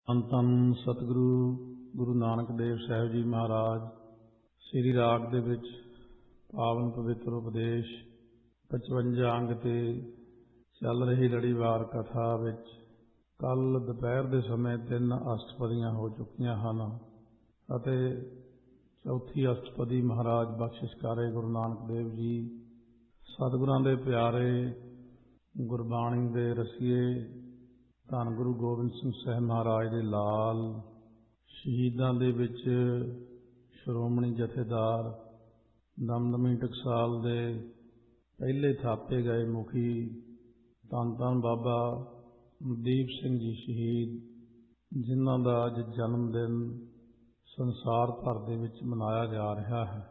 ਧੰਨ ਧੰਨ ਸਤਿਗੁਰੂ ਗੁਰੂ ਨਾਨਕ ਦੇਵ ਸਾਹਿਬ ਜੀ ਮਹਾਰਾਜ ਸ੍ਰੀ ਰਾਗ ਦੇ ਵਿੱਚ ਪਾਵਨ ਪਵਿੱਤਰ ਉਪਦੇਸ਼ 55 ਅੰਗ ਤੇ ਚੱਲ ਰਹੀ ਲੜੀਵਾਰ ਕਥਾ ਵਿੱਚ ਕੱਲ ਦੁਪਹਿਰ ਦੇ ਸਮੇਂ 3 ਅਸ਼ਟਪਦੀਆਂ ਹੋ ਚੁੱਕੀਆਂ ਹਨ ਅਤੇ ਚੌਥੀ ਅਸ਼ਟਪਦੀ ਮਹਾਰਾਜ ਬਖਸ਼ਿਸ਼ਕਾਰੇ ਗੁਰੂ ਨਾਨਕ ਦੇਵ ਜੀ ਸਤਿਗੁਰਾਂ ਦੇ ਪਿਆਰੇ ਗੁਰਬਾਣੀ ਦੇ ਰਸੀਏ ਧੰਨ ਗੁਰੂ ਗੋਬਿੰਦ ਸਿੰਘ ਸਾਹਿਬ ਮਹਾਰਾਜ ਦੇ ਲਾਲ ਸ਼ਹੀਦਾਂ ਦੇ ਵਿੱਚ ਸ਼੍ਰੋਮਣੀ ਜਥੇਦਾਰ ਦਮਦਮੀ ਟਕਸਾਲ ਦੇ ਪਹਿਲੇ ਥਾਪੇ ਗਏ ਮੁਖੀ ਧੰਨ ਧੰਨ ਬਾਬਾ ਦੀਪ ਸਿੰਘ ਜੀ ਸ਼ਹੀਦ, ਜਿਨ੍ਹਾਂ ਦਾ ਅੱਜ ਜਨਮ ਦਿਨ ਸੰਸਾਰ ਭਰ ਦੇ ਵਿੱਚ ਮਨਾਇਆ ਜਾ ਰਿਹਾ ਹੈ।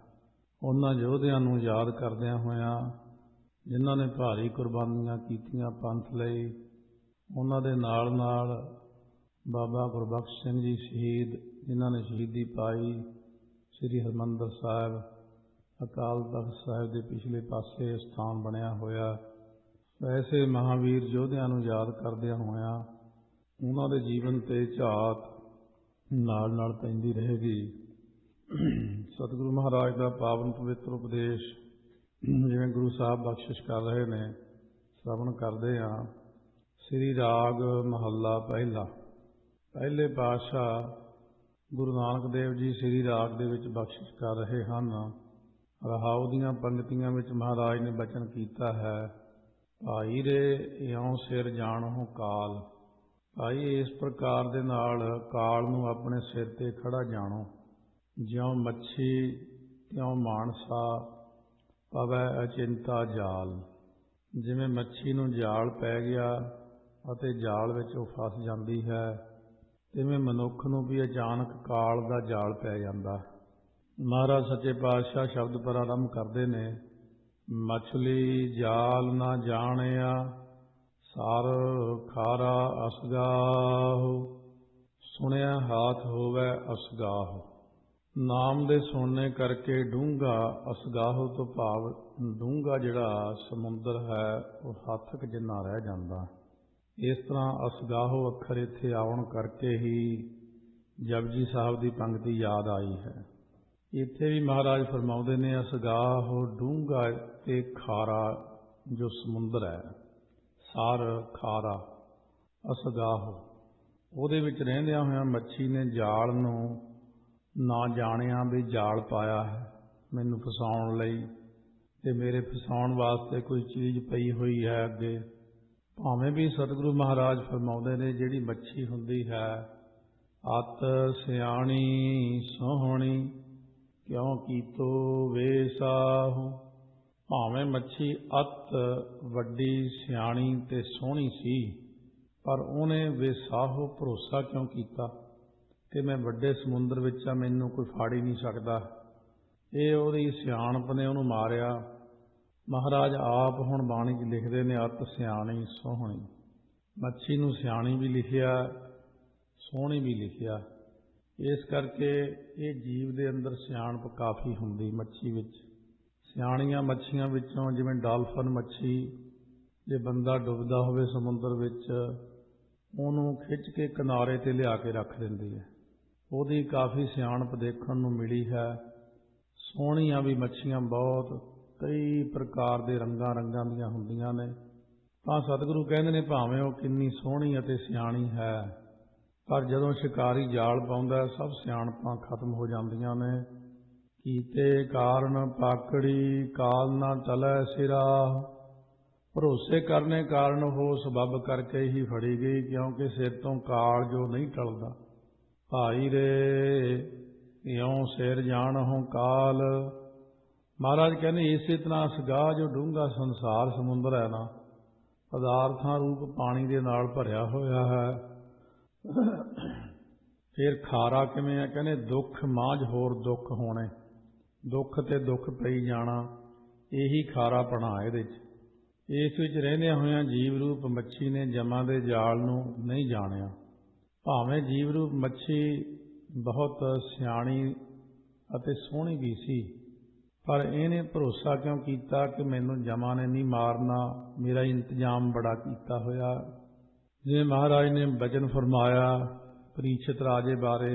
ਉਹਨਾਂ ਯੋਧਿਆਂ ਨੂੰ ਯਾਦ ਕਰਦਿਆਂ ਹੋਇਆਂ ਜਿਨ੍ਹਾਂ ਨੇ ਭਾਰੀ ਕੁਰਬਾਨੀਆਂ ਕੀਤੀਆਂ ਪੰਥ ਲਈ, ਉਹਨਾਂ ਦੇ ਨਾਲ ਨਾਲ ਬਾਬਾ ਗੁਰਬਖਸ਼ ਸਿੰਘ ਜੀ ਸ਼ਹੀਦ, ਜਿਨ੍ਹਾਂ ਨੇ ਸ਼ਹੀਦੀ ਪਾਈ ਸ੍ਰੀ ਹਰਿਮੰਦਰ ਸਾਹਿਬ ਅਕਾਲ ਤਖ਼ਤ ਸਾਹਿਬ ਦੇ ਪਿਛਲੇ ਪਾਸੇ ਸਥਾਨ ਬਣਿਆ ਹੋਇਆ। ਐਸੇ ਮਹਾਂਵੀਰ ਯੋਧਿਆਂ ਨੂੰ ਯਾਦ ਕਰਦਿਆਂ ਹੋਇਆਂ ਉਹਨਾਂ ਦੇ ਜੀਵਨ ਤੇ ਝਾਤ ਨਾਲ ਨਾਲ ਪੈਂਦੀ ਰਹੇਗੀ। ਸਤਿਗੁਰੂ ਮਹਾਰਾਜ ਦਾ ਪਾਵਨ ਪਵਿੱਤਰ ਉਪਦੇਸ਼ ਜਿਵੇਂ ਗੁਰੂ ਸਾਹਿਬ ਬਖਸ਼ਿਸ਼ ਕਰ ਰਹੇ ਨੇ, ਸ਼ਰਵਣ ਕਰਦੇ ਹਾਂ। ਸ੍ਰੀ ਰਾਗ ਮਹੱਲਾ ਪਹਿਲਾ। ਪਹਿਲੇ ਪਾਤਸ਼ਾਹ ਗੁਰੂ ਨਾਨਕ ਦੇਵ ਜੀ ਸ੍ਰੀ ਰਾਗ ਦੇ ਵਿੱਚ ਬਖਸ਼ਿਸ਼ ਕਰ ਰਹੇ ਹਨ। ਰਹਾਉ ਦੀਆਂ ਪੰਗਤੀਆਂ ਵਿੱਚ ਮਹਾਰਾਜ ਨੇ ਬਚਨ ਕੀਤਾ ਹੈ, ਭਾਈ ਰੇ ਇਉਂ ਸਿਰ ਜਾਣੋ ਕਾਲ। ਭਾਈ ਇਸ ਪ੍ਰਕਾਰ ਦੇ ਨਾਲ ਕਾਲ ਨੂੰ ਆਪਣੇ ਸਿਰ ਤੇ ਖੜਾ ਜਾਣੋ। ਜਿਉਂ ਮੱਛੀ ਤਿਉਂ ਮਾਨਸਾ ਪਵੈ ਅਚਿੰਤਾ ਜਾਲ। ਜਿਵੇਂ ਮੱਛੀ ਨੂੰ ਜਾਲ ਪੈ ਗਿਆ ਅਤੇ ਜਾਲ ਵਿੱਚ ਉਹ ਫਸ ਜਾਂਦੀ ਹੈ, ਤਿਵੇਂ ਮਨੁੱਖ ਨੂੰ ਵੀ ਅਚਾਨਕ ਕਾਲ ਦਾ ਜਾਲ ਪੈ ਜਾਂਦਾ। ਮਹਾਰਾਜ ਸੱਚੇ ਪਾਤਸ਼ਾਹ ਸ਼ਬਦ ਪਰ ਆਰੰਭ ਕਰਦੇ ਨੇ, ਮਛਲੀ ਜਾਲ ਨਾ ਜਾਣਿਆ ਸਰ ਖਾਰਾ ਅਸਗਾਹੁ। ਸੁਣਿਆ ਹਾਥ ਹੋਵੇ ਅਸਗਾਹੁ। ਨਾਮ ਦੇ ਸੁਣਨੇ ਕਰਕੇ ਡੂੰਘਾ, ਅਸਗਾਹੁ ਤੋਂ ਭਾਵ ਡੂੰਘਾ ਜਿਹੜਾ ਸਮੁੰਦਰ ਹੈ ਉਹ ਹੱਥਕ ਜਿੰਨਾ ਰਹਿ ਜਾਂਦਾ। ਇਸ ਤਰ੍ਹਾਂ ਅਸਗਾਹੁ ਅੱਖਰ ਇੱਥੇ ਆਉਣ ਕਰਕੇ ਹੀ ਜਪਜੀ ਸਾਹਿਬ ਦੀ ਪੰਗਤੀ ਯਾਦ ਆਈ ਹੈ। ਇੱਥੇ ਵੀ ਮਹਾਰਾਜ ਫਰਮਾਉਂਦੇ ਨੇ, ਅਸਗਾਹੁ ਡੂੰਘਾ ਤੇ ਖਾਰਾ ਜੋ ਸਮੁੰਦਰ ਹੈ, ਸਰ ਖਾਰਾ ਅਸਗਾਹੁ, ਉਹਦੇ ਵਿੱਚ ਰਹਿੰਦਿਆਂ ਹੋਇਆਂ ਮੱਛੀ ਨੇ ਜਾਲ ਨੂੰ ਨਾ ਜਾਣਿਆ ਵੀ ਜਾਲ ਪਾਇਆ ਹੈ ਮੈਨੂੰ ਫਸਾਉਣ ਲਈ, ਤੇ ਮੇਰੇ ਫਸਾਉਣ ਵਾਸਤੇ ਕੋਈ ਚੀਜ਼ ਪਈ ਹੋਈ ਹੈ ਅੱਗੇ। ਭਾਵੇਂ ਵੀ ਸਤਿਗੁਰੂ ਮਹਾਰਾਜ ਫਰਮਾਉਂਦੇ ਨੇ, ਜਿਹੜੀ ਮੱਛੀ ਹੁੰਦੀ ਹੈ ਅਤ ਸਿਆਣੀ ਸੋਹਣੀ ਕਿਉਂ ਕੀਤੋ ਵੇਸਾਹੁ। ਭਾਵੇਂ ਮੱਛੀ ਅਤ ਵੱਡੀ ਸਿਆਣੀ ਤੇ ਸੋਹਣੀ ਸੀ, ਪਰ ਉਹਨੇ ਵੇਸਾਹੁ ਭਰੋਸਾ ਕਿਉਂ ਕੀਤਾ ਕਿ ਮੈਂ ਵੱਡੇ ਸਮੁੰਦਰ ਵਿੱਚ ਆ, ਮੈਨੂੰ ਕੋਈ ਫਾੜ ਹੀ ਨਹੀਂ ਸਕਦਾ। ਇਹ ਉਹਦੀ ਸਿਆਣਪ ਨੇ ਉਹਨੂੰ ਮਾਰਿਆ। ਮਹਾਰਾਜ ਆਪ ਹੁਣ ਬਾਣੀ 'ਚ ਲਿਖਦੇ ਨੇ, ਅਤ ਸਿਆਣੀ ਸੋਹਣੀ। ਮੱਛੀ ਨੂੰ ਸਿਆਣੀ ਵੀ ਲਿਖਿਆ, ਸੋਹਣੀ ਵੀ ਲਿਖਿਆ। ਇਸ ਕਰਕੇ ਇਹ ਜੀਵ ਦੇ ਅੰਦਰ ਸਿਆਣਪ ਕਾਫੀ ਹੁੰਦੀ ਮੱਛੀ ਵਿੱਚ। ਸਿਆਣੀਆਂ ਮੱਛੀਆਂ ਵਿੱਚੋਂ ਜਿਵੇਂ ਡਾਲਫਨ ਮੱਛੀ, ਜੇ ਬੰਦਾ ਡੁੱਬਦਾ ਹੋਵੇ ਸਮੁੰਦਰ ਵਿੱਚ, ਉਹਨੂੰ ਖਿੱਚ ਕੇ ਕਿਨਾਰੇ ਤੇ ਲਿਆ ਕੇ ਰੱਖ ਦਿੰਦੀ ਹੈ। ਉਹਦੀ ਕਾਫੀ ਸਿਆਣਪ ਦੇਖਣ ਨੂੰ ਮਿਲੀ ਹੈ। ਸੋਹਣੀਆਂ ਵੀ ਮੱਛੀਆਂ ਬਹੁਤ ਕਈ ਪ੍ਰਕਾਰ ਦੇ ਰੰਗਾਂ ਦੀਆਂ ਹੁੰਦੀਆਂ ਨੇ। ਤਾਂ ਸਤਿਗੁਰੂ ਕਹਿੰਦੇ ਨੇ, ਭਾਵੇਂ ਉਹ ਕਿੰਨੀ ਸੋਹਣੀ ਅਤੇ ਸਿਆਣੀ ਹੈ, ਪਰ ਜਦੋਂ ਸ਼ਿਕਾਰੀ ਜਾਲ ਪਾਉਂਦਾ ਸਭ ਸਿਆਣਪਾਂ ਖਤਮ ਹੋ ਜਾਂਦੀਆਂ ਨੇ। ਕੀਤੇ ਕਾਰਨ ਪਾਕੜੀ ਕਾਲ ਨਾ ਟਲੈ ਸਿਰਾ। ਭਰੋਸੇ ਕਰਨੇ ਕਾਰਨ ਉਹ ਸਬੱਬ ਕਰਕੇ ਹੀ ਫੜੀ ਗਈ, ਕਿਉਂਕਿ ਸਿਰ ਤੋਂ ਕਾਲ ਜੋ ਨਹੀਂ ਟਲਦਾ। ਭਾਈ ਰੇ ਇਉਂ ਸਿਰ ਜਾਣਹੁ ਕਾਲ। ਮਹਾਰਾਜ ਕਹਿੰਦੇ ਇਸੇ ਤਰ੍ਹਾਂ ਅਸਗਾਹ ਜੋ ਡੂੰਘਾ ਸੰਸਾਰ ਸਮੁੰਦਰ ਹੈ ਨਾ, ਪਦਾਰਥਾਂ ਰੂਪ ਪਾਣੀ ਦੇ ਨਾਲ ਭਰਿਆ ਹੋਇਆ ਹੈ। ਫਿਰ ਖਾਰਾ ਕਿਵੇਂ ਹੈ? ਕਹਿੰਦੇ ਦੁੱਖ ਮਾਝ ਹੋਰ ਦੁੱਖ ਹੋਣੇ, ਦੁੱਖ ਤੇ ਦੁੱਖ ਪਈ ਜਾਣਾ, ਇਹੀ ਖਾਰਾਪਣਾ ਇਹਦੇ 'ਚ। ਇਸ ਵਿੱਚ ਰਹਿੰਦਿਆਂ ਹੋਇਆਂ ਜੀਵ ਰੂਪ ਮੱਛੀ ਨੇ ਜਮਾਂ ਦੇ ਜਾਲ ਨੂੰ ਨਹੀਂ ਜਾਣਿਆ। ਭਾਵੇਂ ਜੀਵ ਰੂਪ ਮੱਛੀ ਬਹੁਤ ਸਿਆਣੀ ਅਤੇ ਸੋਹਣੀ ਵੀ ਸੀ, ਪਰ ਇਹਨੇ ਭਰੋਸਾ ਕਿਉਂ ਕੀਤਾ ਕਿ ਮੈਨੂੰ ਜਮਾਂ ਨੇ ਨਹੀਂ ਮਾਰਨਾ, ਮੇਰਾ ਇੰਤਜ਼ਾਮ ਬੜਾ ਕੀਤਾ ਹੋਇਆ। ਜਿਵੇਂ ਮਹਾਰਾਜ ਨੇ ਬਚਨ ਫਰਮਾਇਆ, ਪ੍ਰੀਖਿਤ ਰਾਜੇ ਬਾਰੇ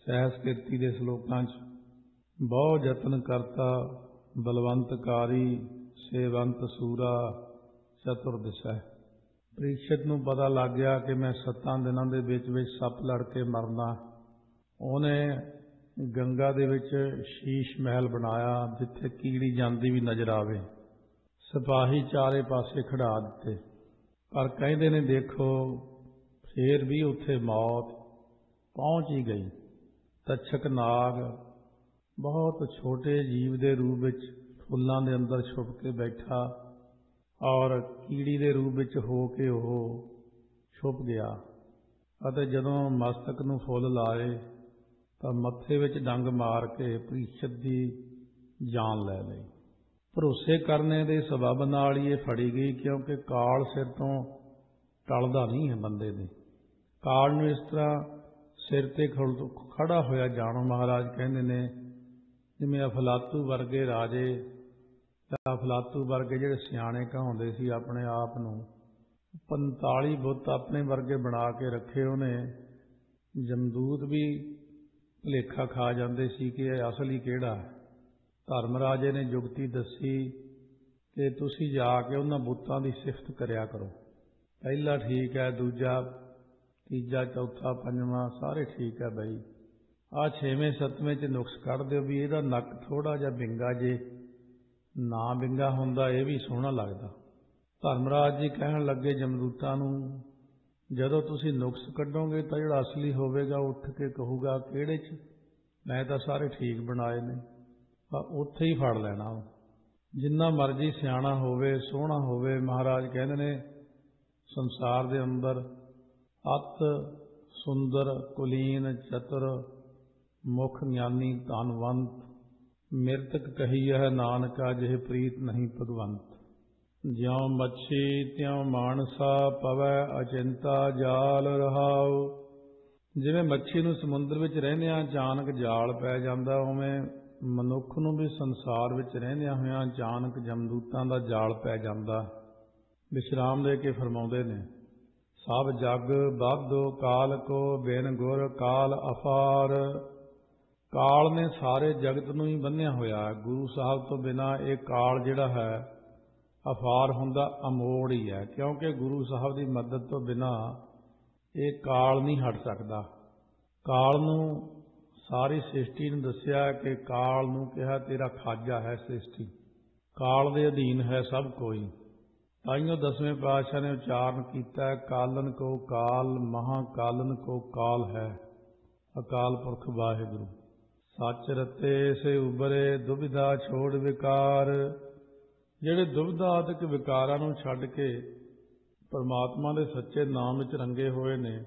ਸਹਿਸ ਕੀਰਤੀ ਦੇ ਸ਼ਲੋਕਾਂ 'ਚ ਬਹੁ ਯਤਨ ਕਰਤਾ ਬਲਵੰਤਕਾਰੀ ਸੇਵੰਤ ਸੂਰਾ ਚਤੁਰ ਦਿਸੈ। ਪ੍ਰੀਖਿਤ ਨੂੰ ਪਤਾ ਲੱਗ ਗਿਆ ਕਿ ਮੈਂ 7 ਦਿਨਾਂ ਦੇ ਵਿੱਚ ਸੱਪ ਲੜ ਕੇ ਮਰਨਾ। ਉਹਨੇ ਗੰਗਾ ਦੇ ਵਿੱਚ ਸ਼ੀਸ਼ ਮਹਿਲ ਬਣਾਇਆ ਜਿੱਥੇ ਕੀੜੀ ਜਾਂਦੀ ਵੀ ਨਜ਼ਰ ਆਵੇ। ਸਿਪਾਹੀ ਚਾਰੇ ਪਾਸੇ ਖੜਾ ਦਿੱਤੇ, ਪਰ ਕਹਿੰਦੇ ਨੇ ਦੇਖੋ ਫੇਰ ਵੀ ਉੱਥੇ ਮੌਤ ਪਹੁੰਚ ਹੀ ਗਈ। ਤੱਛਕ ਨਾਗ ਬਹੁਤ ਛੋਟੇ ਜੀਵ ਦੇ ਰੂਪ ਵਿੱਚ ਫੁੱਲਾਂ ਦੇ ਅੰਦਰ ਛੁਪ ਕੇ ਬੈਠਾ ਔਰ ਕੀੜੀ ਦੇ ਰੂਪ ਵਿੱਚ ਹੋ ਕੇ ਉਹ ਛੁਪ ਗਿਆ ਅਤੇ ਜਦੋਂ ਮਸਤਕ ਨੂੰ ਫੁੱਲ ਲਾਏ ਤਾਂ ਮੱਥੇ ਵਿੱਚ ਡੰਗ ਮਾਰ ਕੇ ਪ੍ਰੀਖਿਤ ਦੀ ਜਾਨ ਲੈ ਲਈ। ਭਰੋਸੇ ਕਰਨੇ ਦੇ ਸਬਬ ਨਾਲ ਹੀ ਇਹ ਫੜੀ ਗਈ, ਕਿਉਂਕਿ ਕਾਲ ਸਿਰ ਤੋਂ ਟਲਦਾ ਨਹੀਂ ਹੈ ਬੰਦੇ ਦੇ। ਕਾਲ ਨੂੰ ਇਸ ਤਰ੍ਹਾਂ ਸਿਰ ਤੇ ਖੜਾ ਹੋਇਆ ਜਾਣੋ। ਮਹਾਰਾਜ ਕਹਿੰਦੇ ਨੇ ਜਿਵੇਂ ਅਫਲਾਤੂ ਵਰਗੇ ਰਾਜੇ ਜਾਂ ਅਫਲਾਤੂ ਵਰਗੇ ਜਿਹੜੇ ਸਿਆਣੇ ਕਹਾਉਂਦੇ ਸੀ ਆਪਣੇ ਆਪ ਨੂੰ, 45 ਬੁੱਤ ਆਪਣੇ ਵਰਗੇ ਬਣਾ ਕੇ ਰੱਖੇ ਉਹਨੇ। ਜਮਦੂਤ ਵੀ ਭੁਲੇਖਾ ਖਾ ਜਾਂਦੇ ਸੀ ਕਿ ਇਹ ਅਸਲੀ ਕਿਹੜਾ ਹੈ। ਧਰਮ ਰਾਜੇ ਨੇ ਜੁਗਤੀ ਦੱਸੀ ਕਿ ਤੁਸੀਂ ਜਾ ਕੇ ਉਹਨਾਂ ਬੁੱਤਾਂ ਦੀ ਸਿਫਤ ਕਰਿਆ ਕਰੋ। ਪਹਿਲਾ ਠੀਕ ਹੈ, ਦੂਜਾ, ਤੀਜਾ, ਚੌਥਾ, ਪੰਜਵਾਂ ਸਾਰੇ ਠੀਕ ਹੈ ਬਈ, ਆਹ 6ਵੇਂ 7ਵੇਂ 'ਚ ਨੁਕਸ ਕੱਢ ਦਿਓ ਵੀ ਇਹਦਾ ਨੱਕ ਥੋੜ੍ਹਾ ਜਿਹਾ ਵਿੰਗਾ, ਜੇ ਨਾ ਵਿੰਗਾ ਹੁੰਦਾ ਇਹ ਵੀ ਸੋਹਣਾ ਲੱਗਦਾ। ਧਰਮਰਾਜ ਜੀ ਕਹਿਣ ਲੱਗੇ ਜਮਦੂਤਾਂ ਨੂੰ, ਜਦੋਂ ਤੁਸੀਂ ਨੁਕਸ ਕੱਢੋਗੇ ਤਾਂ ਜਿਹੜਾ ਅਸਲੀ ਹੋਵੇਗਾ ਉੱਠ ਕੇ ਕਹੂਗਾ ਕਿਹੜੇ 'ਚ, ਮੈਂ ਤਾਂ ਸਾਰੇ ਠੀਕ ਬਣਾਏ ਨੇ, ਤਾਂ ਉੱਥੇ ਹੀ ਫੜ ਲੈਣਾ। ਜਿੰਨਾ ਮਰਜ਼ੀ ਸਿਆਣਾ ਹੋਵੇ, ਸੋਹਣਾ ਹੋਵੇ, ਮਹਾਰਾਜ ਕਹਿੰਦੇ ਨੇ ਸੰਸਾਰ ਦੇ ਅੰਦਰ ਅਤ ਸੁੰਦਰ ਕੁਲੀਨ ਚਤੁਰ ਮੁਖ ਗਿਆਨੀ ਧਨਵੰਤ ਮਿਰਤਕ ਕਹੀ ਹੈ ਨਾਨਕਾ ਜਿਹ ਪ੍ਰੀਤ ਨਹੀਂ ਭਗਵੰਤ। ਜਿਉ ਮੱਛੀ ਤਿਉ ਮਾਨਸਾ ਪਵੈ ਅਚਿੰਤਾ ਜਾਲ ਰਹਾਉ। ਜਿਵੇਂ ਮੱਛੀ ਨੂੰ ਸਮੁੰਦਰ ਵਿੱਚ ਰਹਿੰਦਿਆਂ ਅਚਾਨਕ ਜਾਲ ਪੈ ਜਾਂਦਾ, ਉਵੇਂ ਮਨੁੱਖ ਨੂੰ ਵੀ ਸੰਸਾਰ ਵਿੱਚ ਰਹਿੰਦਿਆਂ ਹੋਇਆਂ ਅਚਾਨਕ ਜਮਦੂਤਾਂ ਦਾ ਜਾਲ ਪੈ ਜਾਂਦਾ। ਵਿਸ਼ਰਾਮ ਦੇ ਕੇ ਫਰਮਾਉਂਦੇ ਨੇ, ਸਭ ਜਗ ਬਾਧੋ ਕਾਲ ਕੋ ਬਿਨ ਗੁਰ ਕਾਲ ਅਫਾਰ। ਕਾਲ ਨੇ ਸਾਰੇ ਜਗਤ ਨੂੰ ਹੀ ਬੰਨਿਆ ਹੋਇਆ ਹੈ। ਗੁਰੂ ਸਾਹਿਬ ਤੋਂ ਬਿਨਾਂ ਇਹ ਕਾਲ ਜਿਹੜਾ ਹੈ ਅਫਾਰ ਹੁੰਦਾ, ਅਮੋੜ ਹੀ ਹੈ, ਕਿਉਂਕਿ ਗੁਰੂ ਸਾਹਿਬ ਦੀ ਮਦਦ ਤੋਂ ਬਿਨਾਂ ਇਹ ਕਾਲ ਨਹੀਂ ਹਟ ਸਕਦਾ। ਕਾਲ ਨੂੰ ਸਾਰੀ ਸ੍ਰਿਸ਼ਟੀ ਨੂੰ ਦੱਸਿਆ ਕਿ ਕਾਲ ਨੂੰ ਕਿਹਾ ਤੇਰਾ ਖਾਜਾ ਹੈ ਸ੍ਰਿਸ਼ਟੀ, ਕਾਲ ਦੇ ਅਧੀਨ ਹੈ ਸਭ ਕੋਈ। ਤਾਈਓ 10ਵੇਂ ਪਾਤਸ਼ਾਹ ਨੇ ਉਚਾਰਨ ਕੀਤਾ, ਕਾਲਨ ਕੋ ਕਾਲ ਮਹਾਕਾਲਨ ਕੋ ਕਾਲ ਹੈ, ਅਕਾਲ ਪੁਰਖ ਵਾਹਿਗੁਰੂ। ਸੱਚ ਰਤੇ ਸੇ ਉਬਰੇ ਦੁਬਿਧਾ ਛੋੜ ਵਿਕਾਰ। ਜਿਹੜੇ ਦੁਬਿਧਾ ਆਦਿਕ ਵਿਕਾਰਾਂ ਨੂੰ ਛੱਡ ਕੇ ਪਰਮਾਤਮਾ ਦੇ ਸੱਚੇ ਨਾਮ ਵਿੱਚ ਰੰਗੇ ਹੋਏ ਨੇ,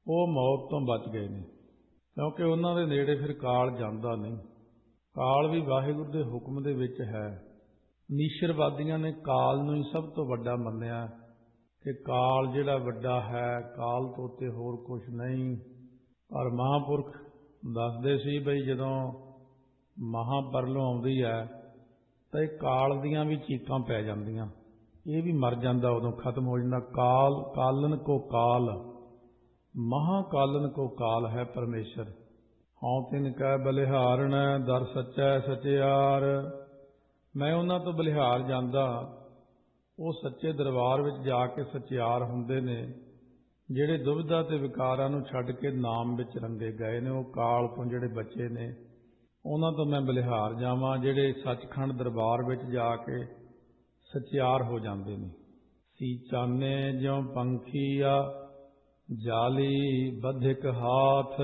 ਉਹ ਮੌਤ ਤੋਂ ਬਚ ਗਏ ਨੇ, ਕਿਉਂਕਿ ਉਹਨਾਂ ਦੇ ਨੇੜੇ ਫਿਰ ਕਾਲ ਜਾਂਦਾ ਨਹੀਂ। ਕਾਲ ਵੀ ਵਾਹਿਗੁਰੂ ਦੇ ਹੁਕਮ ਦੇ ਵਿੱਚ ਹੈ। ਨੀਸ਼ਰਵਾਦੀਆਂ ਨੇ ਕਾਲ ਨੂੰ ਹੀ ਸਭ ਤੋਂ ਵੱਡਾ ਮੰਨਿਆ ਕਿ ਕਾਲ ਜਿਹੜਾ ਵੱਡਾ ਹੈ, ਕਾਲ ਤੋਂ ਉੱਤੇ ਹੋਰ ਕੁਝ ਨਹੀਂ। ਪਰ ਮਹਾਂਪੁਰਖ ਦੱਸਦੇ ਸੀ ਬਈ ਜਦੋਂ ਮਹਾਂਪਰਲੋਂ ਆਉਂਦੀ ਹੈ ਤਾਂ ਇਹ ਕਾਲ ਦੀਆਂ ਵੀ ਚੀਕਾਂ ਪੈ ਜਾਂਦੀਆਂ, ਇਹ ਵੀ ਮਰ ਜਾਂਦਾ, ਉਦੋਂ ਖਤਮ ਹੋ ਜਾਂਦਾ। ਕਾਲ ਕਾਲਨ ਕੋ ਕਾਲ ਮਹਾਕਾਲਨ ਕੋ ਕਾਲ ਹੈ ਪਰਮੇਸ਼ਰ। ਹਉ ਤਿਨ ਕੈ ਬਲਿਹਾਰਣ ਦਰ ਸੱਚੈ ਸਚਿਆਰ। ਮੈਂ ਉਹਨਾਂ ਤੋਂ ਬਲਿਹਾਰ ਜਾਂਦਾ, ਉਹ ਸੱਚੇ ਦਰਬਾਰ ਵਿੱਚ ਜਾ ਕੇ ਸਚਿਆਰ ਹੁੰਦੇ ਨੇ, ਜਿਹੜੇ ਦੁਬਿਧਾ ਤੇ ਵਿਕਾਰਾਂ ਨੂੰ ਛੱਡ ਕੇ ਨਾਮ ਵਿੱਚ ਰੰਗੇ ਗਏ ਨੇ। ਉਹ ਕਾਲ ਤੋਂ ਜਿਹੜੇ ਬੱਚੇ ਨੇ ਉਹਨਾਂ ਤੋਂ ਮੈਂ ਬਲਿਹਾਰ ਜਾਵਾਂ, ਜਿਹੜੇ ਸੱਚਖੰਡ ਦਰਬਾਰ ਵਿੱਚ ਜਾ ਕੇ ਸਚਿਆਰ ਹੋ ਜਾਂਦੇ ਨੇ। ਸੀ ਚਾਨੇ ਜਿਉ ਪੰਖੀਆ ਜਾਲੀ ਬੱਧਿਕ ਹਾਥ।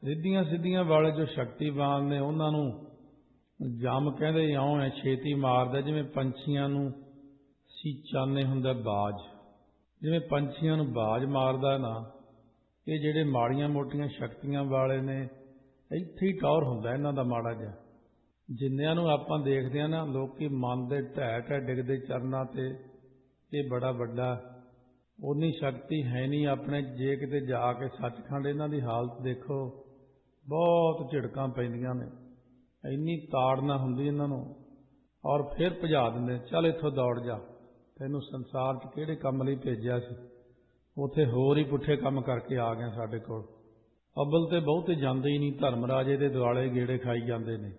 ਰਿੱਧੀਆਂ ਸਿੱਧੀਆਂ ਵਾਲੇ ਜੋ ਸ਼ਕਤੀਵਾਨ ਨੇ ਉਹਨਾਂ ਨੂੰ ਜਮ ਕਹਿੰਦੇ ਇਉਂ ਹੈ, ਛੇਤੀ ਮਾਰਦਾ, ਜਿਵੇਂ ਪੰਛੀਆਂ ਨੂੰ ਸੀਚਾਨੇ ਹੁੰਦਾ ਬਾਜ, ਜਿਵੇਂ ਪੰਛੀਆਂ ਨੂੰ ਬਾਜ ਮਾਰਦਾ ਨਾ। ਇਹ ਜਿਹੜੇ ਮਾੜੀਆਂ ਮੋਟੀਆਂ ਸ਼ਕਤੀਆਂ ਵਾਲੇ ਨੇ, ਇੱਥੇ ਹੀ ਟੌਰ ਹੁੰਦਾ ਇਹਨਾਂ ਦਾ ਮਾੜਾ ਜਿਹਾ। ਜਿੰਨਿਆਂ ਨੂੰ ਆਪਾਂ ਦੇਖਦੇ ਹਾਂ ਨਾ, ਲੋਕੀ ਮਨ ਦੇ ਢਹਿ ਢਹਿ ਡਿੱਗਦੇ ਚਰਨਾਂ ਤੇ, ਇਹ ਬੜਾ ਵੱਡਾ, ਉਨੀ ਸ਼ਕਤੀ ਹੈ ਨਹੀਂ ਆਪਣੇ। ਜੇ ਕਿਤੇ ਜਾ ਕੇ ਸੱਚਖੰਡ ਇਹਨਾਂ ਦੀ ਹਾਲਤ ਦੇਖੋ, ਬਹੁਤ ਝਿੜਕਾਂ ਪੈਂਦੀਆਂ ਨੇ, ਇੰਨੀ ਤਾੜਨਾ ਹੁੰਦੀ ਇਹਨਾਂ ਨੂੰ, ਔਰ ਫਿਰ ਭਜਾ ਦਿੰਦੇ, ਚੱਲ ਇੱਥੋਂ ਦੌੜ ਜਾ, ਤੈਨੂੰ ਸੰਸਾਰ 'ਚ ਕਿਹੜੇ ਕੰਮ ਲਈ ਭੇਜਿਆ ਸੀ। ਉੱਥੇ ਹੋਰ ਹੀ ਪੁੱਠੇ ਕੰਮ ਕਰਕੇ ਆ ਗਏ ਸਾਡੇ ਕੋਲ। ਅੱਬਲ ਤੇ ਬਹੁਤੇ ਜਾਂਦੇ ਹੀ ਨਹੀਂ, ਧਰਮ ਰਾਜੇ ਦੇ ਦੁਆਲੇ ਗੇੜੇ ਖਾਈ ਜਾਂਦੇ ਨੇ,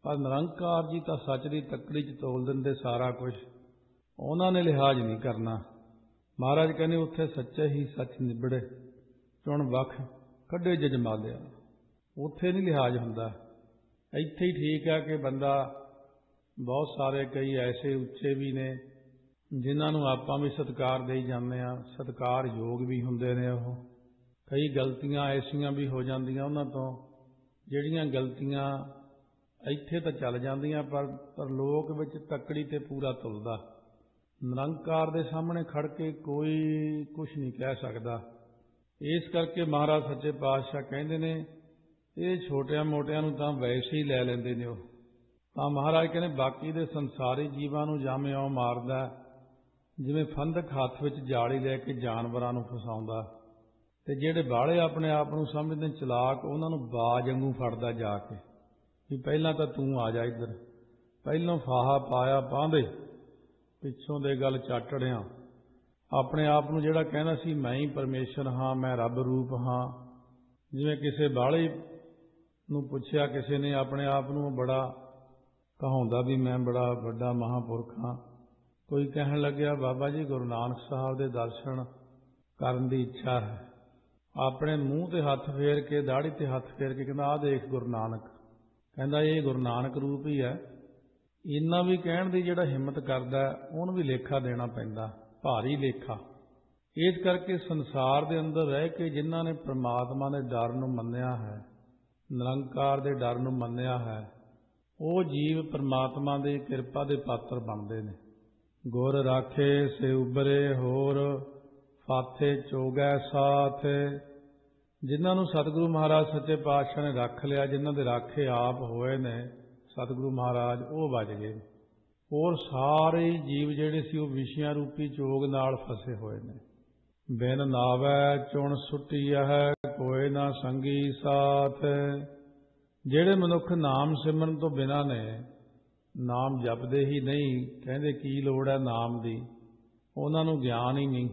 ਪਰ ਨਿਰੰਕਾਰ ਜੀ ਤਾਂ ਸੱਚ ਦੀ ਤੱਕੜੀ 'ਚ ਤੋਲ ਦਿੰਦੇ ਸਾਰਾ ਕੁਝ, ਉਹਨਾਂ ਨੇ ਲਿਹਾਜ਼ ਨਹੀਂ ਕਰਨਾ। ਮਹਾਰਾਜ ਕਹਿੰਦੇ ਉੱਥੇ ਸੱਚੇ ਹੀ ਸੱਚ ਨਿਬੜੇ, ਚੁਣ ਵੱਖ ਕੱਢੇ ਜਜਮਾਲਿਆ, ਉੱਥੇ ਨਹੀਂ ਲਿਹਾਜ਼ ਹੁੰਦਾ। ਇੱਥੇ ਹੀ ਠੀਕ ਹੈ ਕਿ ਬੰਦਾ, ਬਹੁਤ ਸਾਰੇ ਕਈ ਐਸੇ ਉੱਚੇ ਵੀ ਨੇ ਜਿਨ੍ਹਾਂ ਨੂੰ ਆਪਾਂ ਵੀ ਸਤਿਕਾਰ ਦੇਈ ਜਾਂਦੇ ਹਾਂ, ਸਤਿਕਾਰ ਯੋਗ ਵੀ ਹੁੰਦੇ ਨੇ ਉਹ। ਕਈ ਗਲਤੀਆਂ ਐਸੀਆਂ ਵੀ ਹੋ ਜਾਂਦੀਆਂ ਉਹਨਾਂ ਤੋਂ, ਜਿਹੜੀਆਂ ਗਲਤੀਆਂ ਇੱਥੇ ਤਾਂ ਚੱਲ ਜਾਂਦੀਆਂ ਪਰ ਲੋਕ ਵਿੱਚ ਤੱਕੜੀ ਤੇ ਪੂਰਾ ਤੁਲਦਾ। ਨਿਰੰਕਾਰ ਦੇ ਸਾਹਮਣੇ ਖੜ ਕੇ ਕੋਈ ਕੁਝ ਨਹੀਂ ਕਹਿ ਸਕਦਾ। ਇਸ ਕਰਕੇ ਮਹਾਰਾਜ ਸੱਚੇ ਪਾਤਸ਼ਾਹ ਕਹਿੰਦੇ ਨੇ ਇਹ ਛੋਟਿਆਂ ਮੋਟਿਆਂ ਨੂੰ ਤਾਂ ਵੈਸੇ ਹੀ ਲੈ ਲੈਂਦੇ ਨੇ ਉਹ ਤਾਂ। ਮਹਾਰਾਜ ਕਹਿੰਦੇ ਬਾਕੀ ਦੇ ਸੰਸਾਰੀ ਜੀਵਾਂ ਨੂੰ ਜਾਮੇ ਇਉਂ ਮਾਰਦਾ ਜਿਵੇਂ ਫੰਦਕ ਹੱਥ ਵਿੱਚ ਜਾਲੀ ਲੈ ਕੇ ਜਾਨਵਰਾਂ ਨੂੰ ਫਸਾਉਂਦਾ, ਤੇ ਜਿਹੜੇ ਬਾਹਲੇ ਆਪਣੇ ਆਪ ਨੂੰ ਸਮਝਦੇ ਚਲਾਕ, ਉਹਨਾਂ ਨੂੰ ਬਾਜ ਵਾਂਗੂ ਫੜਦਾ ਜਾ ਕੇ ਵੀ ਪਹਿਲਾਂ ਤਾਂ ਤੂੰ ਆ ਜਾ ਇੱਧਰ, ਪਹਿਲੋਂ ਫਾਹਾ ਪਾਇਆ ਪਾਂਦੇ, ਪਿੱਛੋਂ ਦੇ ਗੱਲ ਚਾਟੜਿਆਂ। ਆਪਣੇ ਆਪ ਨੂੰ ਜਿਹੜਾ ਕਹਿੰਦਾ ਸੀ ਮੈਂ ਹੀ ਪਰਮੇਸ਼ਰ ਹਾਂ, ਮੈਂ ਰੱਬ ਰੂਪ ਹਾਂ। ਜਿਵੇਂ ਕਿਸੇ ਬਾਹਲੇ ਨੂੰ ਪੁੱਛਿਆ ਕਿਸੇ ਨੇ ਆਪਣੇ ਆਪ ਨੂੰ, ਬੜਾ ਕਹਾਉਂਦਾ ਵੀ ਮੈਂ ਬੜਾ ਵੱਡਾ ਮਹਾਂਪੁਰਖ ਹਾਂ। ਕੋਈ ਕਹਿਣ ਲੱਗਿਆ ਬਾਬਾ ਜੀ ਗੁਰੂ ਨਾਨਕ ਸਾਹਿਬ ਦੇ ਦਰਸ਼ਨ ਕਰਨ ਦੀ ਇੱਛਾ ਹੈ। ਆਪਣੇ ਮੂੰਹ ਤੇ ਹੱਥ ਫੇਰ ਕੇ, ਦਾੜੀ ਤੇ ਹੱਥ ਫੇਰ ਕੇ ਕਹਿੰਦਾ ਆਹ ਦੇਖ ਗੁਰੂ ਨਾਨਕ। ਕਹਿੰਦਾ ਇਹ ਗੁਰੂ ਨਾਨਕ ਰੂਪ ਹੀ ਹੈ। ਇੰਨਾ ਵੀ ਕਹਿਣ ਦੀ ਜਿਹੜਾ ਹਿੰਮਤ ਕਰਦਾ ਉਹਨੂੰ ਵੀ ਲੇਖਾ ਦੇਣਾ ਪੈਂਦਾ, ਭਾਰੀ ਲੇਖਾ। ਇਸ ਕਰਕੇ ਸੰਸਾਰ ਦੇ ਅੰਦਰ ਰਹਿ ਕੇ ਜਿਨ੍ਹਾਂ ਨੇ ਪ੍ਰਮਾਤਮਾ ਦੇ ਡਰ ਨੂੰ ਮੰਨਿਆ ਹੈ, ਨਿਰੰਕਾਰ ਦੇ ਡਰ ਨੂੰ ਮੰਨਿਆ ਹੈ, ਉਹ ਜੀਵ ਪ੍ਰਮਾਤਮਾ ਦੀ ਕਿਰਪਾ ਦੇ ਪਾਤਰ ਬਣਦੇ ਨੇ। ਗੁਰ ਰਾਖੇ ਸੇ ਉਬਰੇ ਹੋਰ, ਫਾਥੇ ਚੋਗੈ ਸਾਥ। ਜਿਨ੍ਹਾਂ ਨੂੰ ਸਤਿਗੁਰੂ ਮਹਾਰਾਜ ਸੱਚੇ ਪਾਤਸ਼ਾਹ ਨੇ ਰੱਖ ਲਿਆ, ਜਿਨ੍ਹਾਂ ਦੇ ਰਾਖੇ ਆਪ ਹੋਏ ਨੇ ਸਤਿਗੁਰੂ ਮਹਾਰਾਜ, ਉਹ ਬਚ ਗਏ। ਹੋਰ ਸਾਰੇ ਜੀਵ ਜਿਹੜੇ ਸੀ ਉਹ ਵਿਸ਼ਿਆਂ ਰੂਪੀ ਚੋਗ ਨਾਲ ਫਸੇ ਹੋਏ ਨੇ। ਬਿਨ ਨਾਵੈ ਚੁਣ ਸੁੱਟੀਐ, ਕੋਇ ਨਾ ਸੰਗੀ ਸਾਥ। ਜਿਹੜੇ ਮਨੁੱਖ ਨਾਮ ਸਿਮਰਨ ਤੋਂ ਬਿਨਾਂ ਨੇ, ਨਾਮ ਜਪਦੇ ਹੀ ਨਹੀਂ, ਕਹਿੰਦੇ ਕੀ ਲੋੜ ਹੈ ਨਾਮ ਦੀ, ਉਹਨਾਂ ਨੂੰ ਗਿਆਨ ਹੀ ਨਹੀਂ।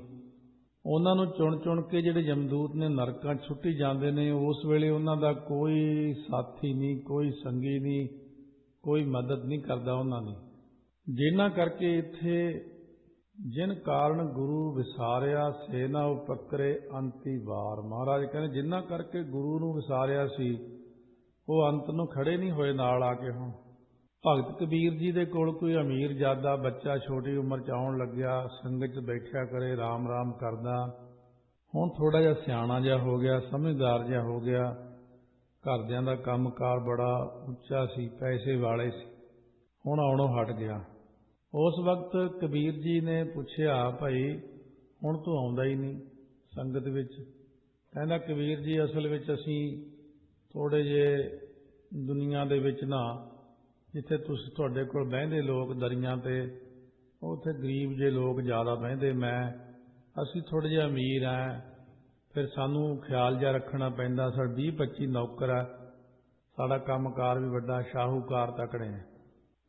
ਉਹਨਾਂ ਨੂੰ ਚੁਣ ਚੁਣ ਕੇ ਜਿਹੜੇ ਯਮਦੂਤ ਨੇ ਨਰਕਾਂ 'ਚ ਸੁੱਟੀ ਜਾਂਦੇ ਨੇ, ਉਸ ਵੇਲੇ ਉਹਨਾਂ ਦਾ ਕੋਈ ਸਾਥੀ ਨਹੀਂ, ਕੋਈ ਸੰਗੀ ਨਹੀਂ, ਕੋਈ ਮਦਦ ਨਹੀਂ ਕਰਦਾ ਉਹਨਾਂ ਦੀ। ਜਿਨ੍ਹਾਂ ਕਰਕੇ ਇੱਥੇ ਜਿਨ ਕਾਰਨ ਗੁਰੂ ਵਿਸਾਰਿਆ, ਸੇ ਨਾ ਉਪਕਰੇ ਅੰਤੀ ਵਾਰ। ਮਹਾਰਾਜ ਕਹਿੰਦੇ ਜਿਨ੍ਹਾਂ ਕਰਕੇ ਗੁਰੂ ਨੂੰ ਵਿਸਾਰਿਆ ਸੀ, ਉਹ ਅੰਤ ਨੂੰ ਖੜੇ ਨਹੀਂ ਹੋਏ ਨਾਲ ਆ ਕੇ। ਹੁਣ ਭਗਤ ਕਬੀਰ ਜੀ ਦੇ ਕੋਲ ਕੋਈ ਅਮੀਰ ਜਾਦਾ ਬੱਚਾ ਛੋਟੀ ਉਮਰ 'ਚ ਆਉਣ ਲੱਗਿਆ, ਸੰਗਤ 'ਚ ਬੈਠਿਆ ਕਰੇ, ਰਾਮ ਰਾਮ ਕਰਦਾ। ਹੁਣ ਥੋੜ੍ਹਾ ਜਿਹਾ ਸਿਆਣਾ ਜਿਹਾ ਹੋ ਗਿਆ, ਸਮਝਦਾਰ ਜਿਹਾ ਹੋ ਗਿਆ, ਘਰਦਿਆਂ ਦਾ ਕੰਮਕਾਰ ਬੜਾ ਉੱਚਾ ਸੀ, ਪੈਸੇ ਵਾਲੇ ਸੀ, ਹੁਣ ਆਉਣੋਂ ਹਟ ਗਿਆ। ਉਸ ਵਕਤ ਕਬੀਰ ਜੀ ਨੇ ਪੁੱਛਿਆ ਭਾਈ ਹੁਣ ਤੂੰ ਆਉਂਦਾ ਹੀ ਨਹੀਂ ਸੰਗਤ ਵਿੱਚ। ਕਹਿੰਦਾ ਕਬੀਰ ਜੀ ਅਸਲ ਵਿੱਚ ਅਸੀਂ ਥੋੜ੍ਹੇ ਜਿਹੇ ਦੁਨੀਆ ਦੇ ਵਿੱਚ ਨਾ, ਜਿੱਥੇ ਤੁਸੀਂ ਤੁਹਾਡੇ ਕੋਲ ਬਹਿੰਦੇ ਲੋਕ ਦਰੀਆਂ ਤੇ, ਉੱਥੇ ਗਰੀਬ ਜਿਹੇ ਲੋਕ ਜ਼ਿਆਦਾ ਬਹਿੰਦੇ, ਅਸੀਂ ਥੋੜ੍ਹੇ ਜਿਹੇ ਅਮੀਰ ਹਾਂ, ਫਿਰ ਸਾਨੂੰ ਖਿਆਲ ਜਿਹਾ ਰੱਖਣਾ ਪੈਂਦਾ। ਸਾਡੇ 20-25 ਨੌਕਰ ਹੈ, ਸਾਡਾ ਕੰਮਕਾਰ ਵੀ ਵੱਡਾ, ਸ਼ਾਹੂਕਾਰ ਤਕੜੇ ਹੈ।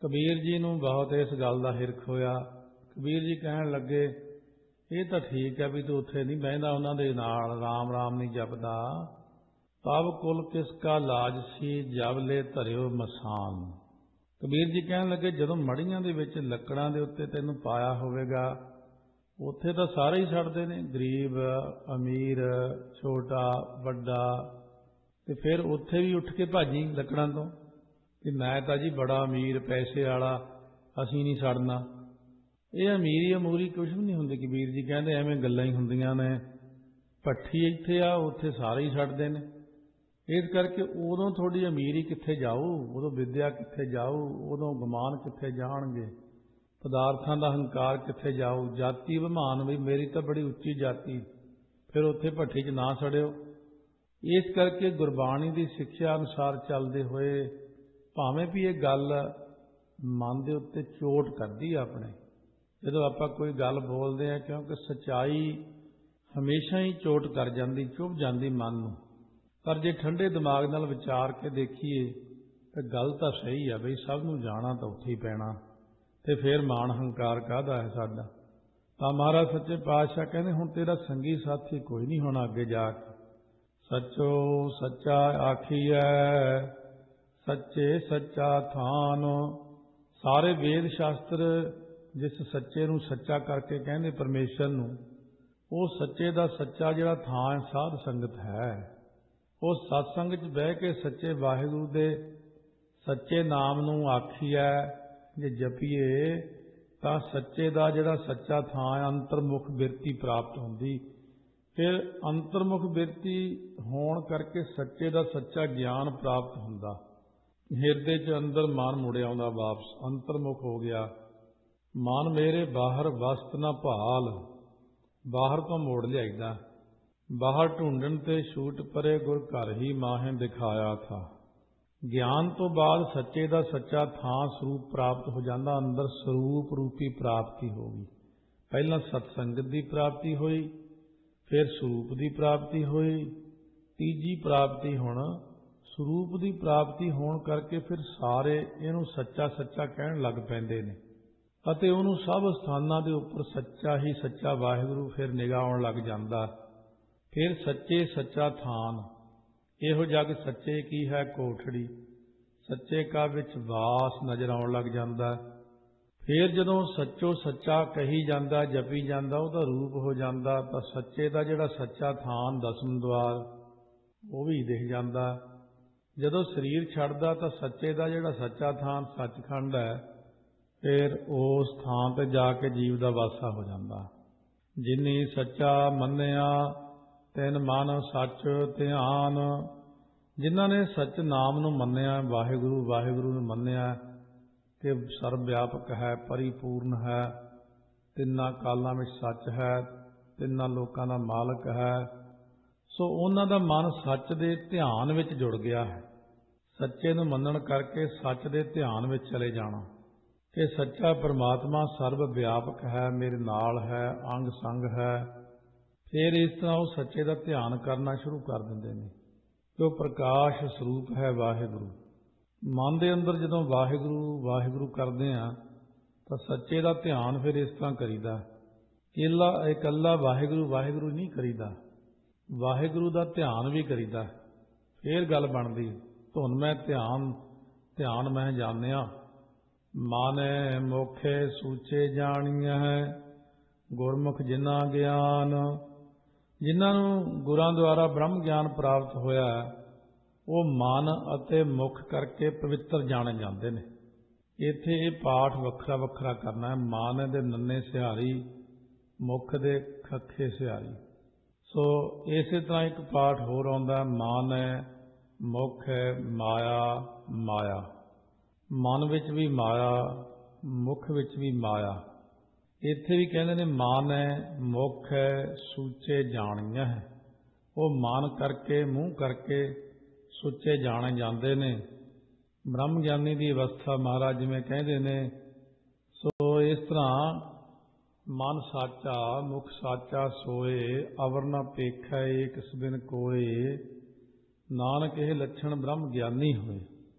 ਕਬੀਰ ਜੀ ਨੂੰ ਬਹੁਤ ਇਸ ਗੱਲ ਦਾ ਹਿਰਖ ਹੋਇਆ। ਕਬੀਰ ਜੀ ਕਹਿਣ ਲੱਗੇ ਇਹ ਤਾਂ ਠੀਕ ਹੈ ਵੀ ਤੂੰ ਉੱਥੇ ਨਹੀਂ ਬਹਿੰਦਾ ਉਹਨਾਂ ਦੇ ਨਾਲ, ਰਾਮ ਰਾਮ ਨਹੀਂ ਜਪਦਾ। ਤਬ ਕੁਲ ਕਿਸ ਕਾ ਲਾਜ ਸੀ, ਜਬ ਲੈ ਧਰਿਓ ਮਸਾਨ। ਕਬੀਰ ਜੀ ਕਹਿਣ ਲੱਗੇ ਜਦੋਂ ਮੜੀਆਂ ਦੇ ਵਿੱਚ ਲੱਕੜਾਂ ਦੇ ਉੱਤੇ ਤੈਨੂੰ ਪਾਇਆ ਹੋਵੇਗਾ, ਉੱਥੇ ਤਾਂ ਸਾਰੇ ਹੀ ਛੱਡਦੇ ਨੇ, ਗਰੀਬ ਅਮੀਰ, ਛੋਟਾ ਵੱਡਾ, ਤੇ ਫਿਰ ਉੱਥੇ ਵੀ ਉੱਠ ਕੇ ਭਾਜੀ ਲੱਕੜਾਂ ਤੋਂ ਕਿ ਮੈਂ ਤਾਂ ਜੀ ਬੜਾ ਅਮੀਰ, ਪੈਸੇ ਵਾਲਾ, ਅਸੀਂ ਨਹੀਂ ਛੱਡਣਾ। ਇਹ ਅਮੀਰੀ ਅਮੂਰੀ ਕੁਛ ਵੀ ਨਹੀਂ ਹੁੰਦੀ। ਕਬੀਰ ਜੀ ਕਹਿੰਦੇ ਐਵੇਂ ਗੱਲਾਂ ਹੀ ਹੁੰਦੀਆਂ ਨੇ। ਭੱਠੀ ਇੱਥੇ ਆ, ਉੱਥੇ ਸਾਰੇ ਹੀ ਛੱਡਦੇ ਨੇ। ਇਸ ਕਰਕੇ ਉਦੋਂ ਤੁਹਾਡੀ ਅਮੀਰੀ ਕਿੱਥੇ ਜਾਊ, ਉਦੋਂ ਵਿੱਦਿਆ ਕਿੱਥੇ ਜਾਊ, ਉਦੋਂ ਗੁਮਾਨ ਕਿੱਥੇ ਜਾਣਗੇ, ਪਦਾਰਥਾਂ ਦਾ ਹੰਕਾਰ ਕਿੱਥੇ ਜਾਊ, ਜਾਤੀ ਅਭਿਮਾਨ ਵੀ ਮੇਰੀ ਤਾਂ ਬੜੀ ਉੱਚੀ ਜਾਤੀ, ਫਿਰ ਉੱਥੇ ਭੱਠੀ 'ਚ ਨਾ ਸੜਿਓ। ਇਸ ਕਰਕੇ ਗੁਰਬਾਣੀ ਦੀ ਸਿੱਖਿਆ ਅਨੁਸਾਰ ਚੱਲਦੇ ਹੋਏ, ਭਾਵੇਂ ਵੀ ਇਹ ਗੱਲ ਮਨ ਦੇ ਉੱਤੇ ਚੋਟ ਕਰਦੀ ਆ ਆਪਣੇ, ਜਦੋਂ ਆਪਾਂ ਕੋਈ ਗੱਲ ਬੋਲਦੇ ਹਾਂ, ਕਿਉਂਕਿ ਸੱਚਾਈ ਹਮੇਸ਼ਾ ਹੀ ਚੋਟ ਕਰ ਜਾਂਦੀ, ਚੁੱਭ ਜਾਂਦੀ ਮਨ ਨੂੰ। ਪਰ ਜੇ ਠੰਡੇ ਦਿਮਾਗ ਨਾਲ ਵਿਚਾਰ ਕੇ ਦੇਖੀਏ ਤਾਂ ਗੱਲ ਤਾਂ ਸਹੀ ਆ ਬਈ, ਸਭ ਨੂੰ ਜਾਣਾ ਤਾਂ ਉੱਥੇ ਹੀ ਪੈਣਾ, ਤੇ ਫਿਰ ਮਾਣ ਹੰਕਾਰ ਕਾਹਦਾ ਹੈ ਸਾਡਾ। ਤਾਂ ਮਹਾਰਾਜ ਸੱਚੇ ਪਾਤਸ਼ਾਹ ਕਹਿੰਦੇ ਹੁਣ ਤੇਰਾ ਸੰਗੀ ਸਾਥੀ ਕੋਈ ਨਹੀਂ ਹੋਣਾ ਅੱਗੇ ਜਾ ਕੇ। ਸੱਚੋ ਸੱਚਾ ਆਖੀਐ ਸੱਚੇ ਸੱਚਾ ਥਾਨ। ਸਾਰੇ ਵੇਦ ਸ਼ਾਸਤਰ ਜਿਸ ਸੱਚੇ ਨੂੰ ਸੱਚਾ ਕਰਕੇ ਕਹਿੰਦੇ ਪਰਮੇਸ਼ਰ ਨੂੰ, ਉਹ ਸੱਚੇ ਦਾ ਸੱਚਾ ਜਿਹੜਾ ਥਾਂ ਹੈ ਸਾਧ ਸੰਗਤ ਹੈ। ਉਹ ਸਤਸੰਗ 'ਚ ਬਹਿ ਕੇ ਸੱਚੇ ਵਾਹਿਗੁਰੂ ਦੇ ਸੱਚੇ ਨਾਮ ਨੂੰ ਆਖੀਐ ਜੇ ਜਪੀਏ ਤਾਂ ਸੱਚੇ ਦਾ ਜਿਹੜਾ ਸੱਚਾ ਥਾਂ ਹੈ ਅੰਤਰਮੁਖ ਬਿਰਤੀ ਪ੍ਰਾਪਤ ਹੁੰਦੀ। ਫਿਰ ਅੰਤਰਮੁਖ ਬਿਰਤੀ ਹੋਣ ਕਰਕੇ ਸੱਚੇ ਦਾ ਸੱਚਾ ਗਿਆਨ ਪ੍ਰਾਪਤ ਹੁੰਦਾ। ਹਿਰਦੇ 'ਚ ਅੰਦਰ ਮਨ ਮੁੜ ਆਉਂਦਾ ਵਾਪਸ, ਅੰਤਰਮੁਖ ਹੋ ਗਿਆ। ਮਨ ਮੇਰੇ ਬਾਹਰ ਵਸਤ ਨਾ ਭਾਲ, ਬਾਹਰ ਤੋਂ ਮੋੜ ਲਿਆਈਦਾ। ਬਾਹਰ ਢੂੰਡਣ ਤੇ ਛੂਟ ਪਰੇ ਗੁਰ ਘਰ ਹੀ ਮਾਹੇ ਦਿਖਾਇਆ ਥਾ। ਗਿਆਨ ਤੋਂ ਬਾਅਦ ਸੱਚੇ ਦਾ ਸੱਚਾ ਥਾਂ ਸਰੂਪ ਪ੍ਰਾਪਤ ਹੋ ਜਾਂਦਾ। ਅੰਦਰ ਸਰੂਪ ਰੂਪੀ ਪ੍ਰਾਪਤੀ ਹੋ ਗਈ। ਪਹਿਲਾਂ ਸਤਸੰਗਤ ਦੀ ਪ੍ਰਾਪਤੀ ਹੋਈ, ਫਿਰ ਸਰੂਪ ਦੀ ਪ੍ਰਾਪਤੀ ਹੋਈ, ਤੀਜੀ ਪ੍ਰਾਪਤੀ ਹੁਣ ਸਰੂਪ ਦੀ ਪ੍ਰਾਪਤੀ ਹੋਣ ਕਰਕੇ ਫਿਰ ਸਾਰੇ ਇਹਨੂੰ ਸੱਚਾ ਸੱਚਾ ਕਹਿਣ ਲੱਗ ਪੈਂਦੇ ਨੇ ਅਤੇ ਉਹਨੂੰ ਸਭ ਸਥਾਨਾਂ ਦੇ ਉੱਪਰ ਸੱਚਾ ਹੀ ਸੱਚਾ ਵਾਹਿਗੁਰੂ ਫਿਰ ਨਿਗਾਹ ਆਉਣ ਲੱਗ ਜਾਂਦਾ। ਫਿਰ ਸੱਚੇ ਸੱਚਾ ਥਾਨ, ਇਹੋ ਜਗ ਸੱਚੇ ਕੀ ਹੈ ਕੋਠੜੀ, ਸੱਚੇ ਕਾ ਵਿੱਚ ਵਾਸ ਨਜ਼ਰ ਆਉਣ ਲੱਗ ਜਾਂਦਾ। ਫਿਰ ਜਦੋਂ ਸੱਚੋ ਸੱਚਾ ਕਹੀ ਜਾਂਦਾ, ਜਪੀ ਜਾਂਦਾ, ਉਹਦਾ ਰੂਪ ਹੋ ਜਾਂਦਾ ਤਾਂ ਸੱਚੇ ਦਾ ਜਿਹੜਾ ਸੱਚਾ ਥਾਨ ਦਸਮ ਦੁਆਰ ਉਹ ਵੀ ਦਿਖ ਜਾਂਦਾ। ਜਦੋਂ ਸਰੀਰ ਛੱਡਦਾ ਤਾਂ ਸੱਚੇ ਦਾ ਜਿਹੜਾ ਸੱਚਾ ਥਾਨ ਸੱਚਖੰਡ ਹੈ, ਫਿਰ ਉਸ ਥਾਂ ਤੇ ਜਾ ਕੇ ਜੀਵ ਦਾ ਵਾਸਾ ਹੋ ਜਾਂਦਾ। ਜਿਨੀ ਸੱਚਾ ਮੰਨਿਆ ਤਿਨ ਮਨ ਸੱਚ ਧਿਆਨ। ਜਿਨ੍ਹਾਂ ਨੇ ਸੱਚ ਨਾਮ ਨੂੰ ਮੰਨਿਆ, ਵਾਹਿਗੁਰੂ ਵਾਹਿਗੁਰੂ ਨੂੰ ਮੰਨਿਆ ਕਿ ਸਰਬ ਵਿਆਪਕ ਹੈ, ਪਰਿਪੂਰਨ ਹੈ, ਤਿੰਨਾਂ ਕਾਲਾਂ ਵਿੱਚ ਸੱਚ ਹੈ, ਤਿੰਨਾਂ ਲੋਕਾਂ ਦਾ ਮਾਲਕ ਹੈ, ਸੋ ਉਹਨਾਂ ਦਾ ਮਨ ਸੱਚ ਦੇ ਧਿਆਨ ਵਿੱਚ ਜੁੜ ਗਿਆ ਹੈ। ਸੱਚੇ ਨੂੰ ਮੰਨਣ ਕਰਕੇ ਸੱਚ ਦੇ ਧਿਆਨ ਵਿੱਚ ਚਲੇ ਜਾਣਾ ਕਿ ਸੱਚਾ ਪਰਮਾਤਮਾ ਸਰਬ ਵਿਆਪਕ ਹੈ, ਮੇਰੇ ਨਾਲ ਹੈ, ਅੰਗ ਸੰਗ ਹੈ। ਫਿਰ ਇਸ ਤਰ੍ਹਾਂ ਉਹ ਸੱਚੇ ਦਾ ਧਿਆਨ ਕਰਨਾ ਸ਼ੁਰੂ ਕਰ ਦਿੰਦੇ ਨੇ ਕਿ ਉਹ ਪ੍ਰਕਾਸ਼ ਸਰੂਪ ਹੈ ਵਾਹਿਗੁਰੂ। ਮਨ ਦੇ ਅੰਦਰ ਜਦੋਂ ਵਾਹਿਗੁਰੂ ਵਾਹਿਗੁਰੂ ਕਰਦੇ ਆ ਤਾਂ ਸੱਚੇ ਦਾ ਧਿਆਨ ਫਿਰ ਇਸ ਤਰ੍ਹਾਂ ਕਰੀਦਾ। ਇਕੱਲਾ ਵਾਹਿਗੁਰੂ ਵਾਹਿਗੁਰੂ ਨਹੀਂ ਕਰੀਦਾ, ਵਾਹਿਗੁਰੂ ਦਾ ਧਿਆਨ ਵੀ ਕਰੀਦਾ। ਫਿਰ ਗੱਲ ਬਣਦੀ ਧੁਨ ਮੈਂ ਧਿਆਨ ਮੈਂ ਜਾਣਿਆ। ਮਾਨੈ ਮੋਖੇ ਸੂਚੇ ਜਾਣੀਐ ਗੁਰਮੁਖ ਜਿਨ੍ਹਾਂ ਗਿਆਨ। ਜਿਨ੍ਹਾਂ ਨੂੰ ਗੁਰਾਂ ਦੁਆਰਾ ਬ੍ਰਹਮ ਗਿਆਨ ਪ੍ਰਾਪਤ ਹੋਇਆ ਉਹ ਮਨ ਅਤੇ ਮੁਖ ਕਰਕੇ ਪਵਿੱਤਰ ਜਾਣੇ ਜਾਂਦੇ ਨੇ। ਇੱਥੇ ਇਹ ਪਾਠ ਵੱਖਰਾ ਵੱਖਰਾ ਕਰਨਾ ਹੈ। ਮਨ ਦੇ ਨੰਨੇ ਸਿਹਾਰੀ, ਮੁਖ ਦੇ ਖੱਖੇ ਸਿਹਾਰੀ। ਸੋ ਇਸੇ ਤਰ੍ਹਾਂ ਇੱਕ ਪਾਠ ਹੋਰ ਆਉਂਦਾ, ਮਨ ਹੈ, ਮੁਖ ਹੈ, ਮਾਇਆ ਮਾਇਆ। ਮਨ ਵਿੱਚ ਵੀ ਮਾਇਆ, ਮੁਖ ਵਿੱਚ ਵੀ ਮਾਇਆ। ਇੱਥੇ ਵੀ ਕਹਿੰਦੇ ਨੇ ਮਨ ਹੈ, ਮੁਖ ਹੈ, ਸੂਚੇ ਜਾਣੀਆਂ ਹੈ। ਉਹ ਮਨ ਕਰਕੇ ਮੂੰਹ ਕਰਕੇ ਸੁੱਚੇ ਜਾਣੇ ਜਾਂਦੇ ਨੇ। ਬ੍ਰਹਮ ਗਿਆਨੀ ਦੀ ਅਵਸਥਾ ਮਹਾਰਾਜ ਜਿਵੇਂ ਕਹਿੰਦੇ ਨੇ। ਸੋ ਇਸ ਤਰ੍ਹਾਂ ਮਨ ਸਾਚਾ ਮੁਖ ਸਾਚਾ ਸੋਏ ਅਵਰ ਨ ਪੇਖੈ ਏਕਸ ਬਿਨ ਕੋਏ। ਨਾਨਕ ਇਹ ਲੱਛਣ ਬ੍ਰਹਮ ਗਿਆਨੀ ਹੋਏ।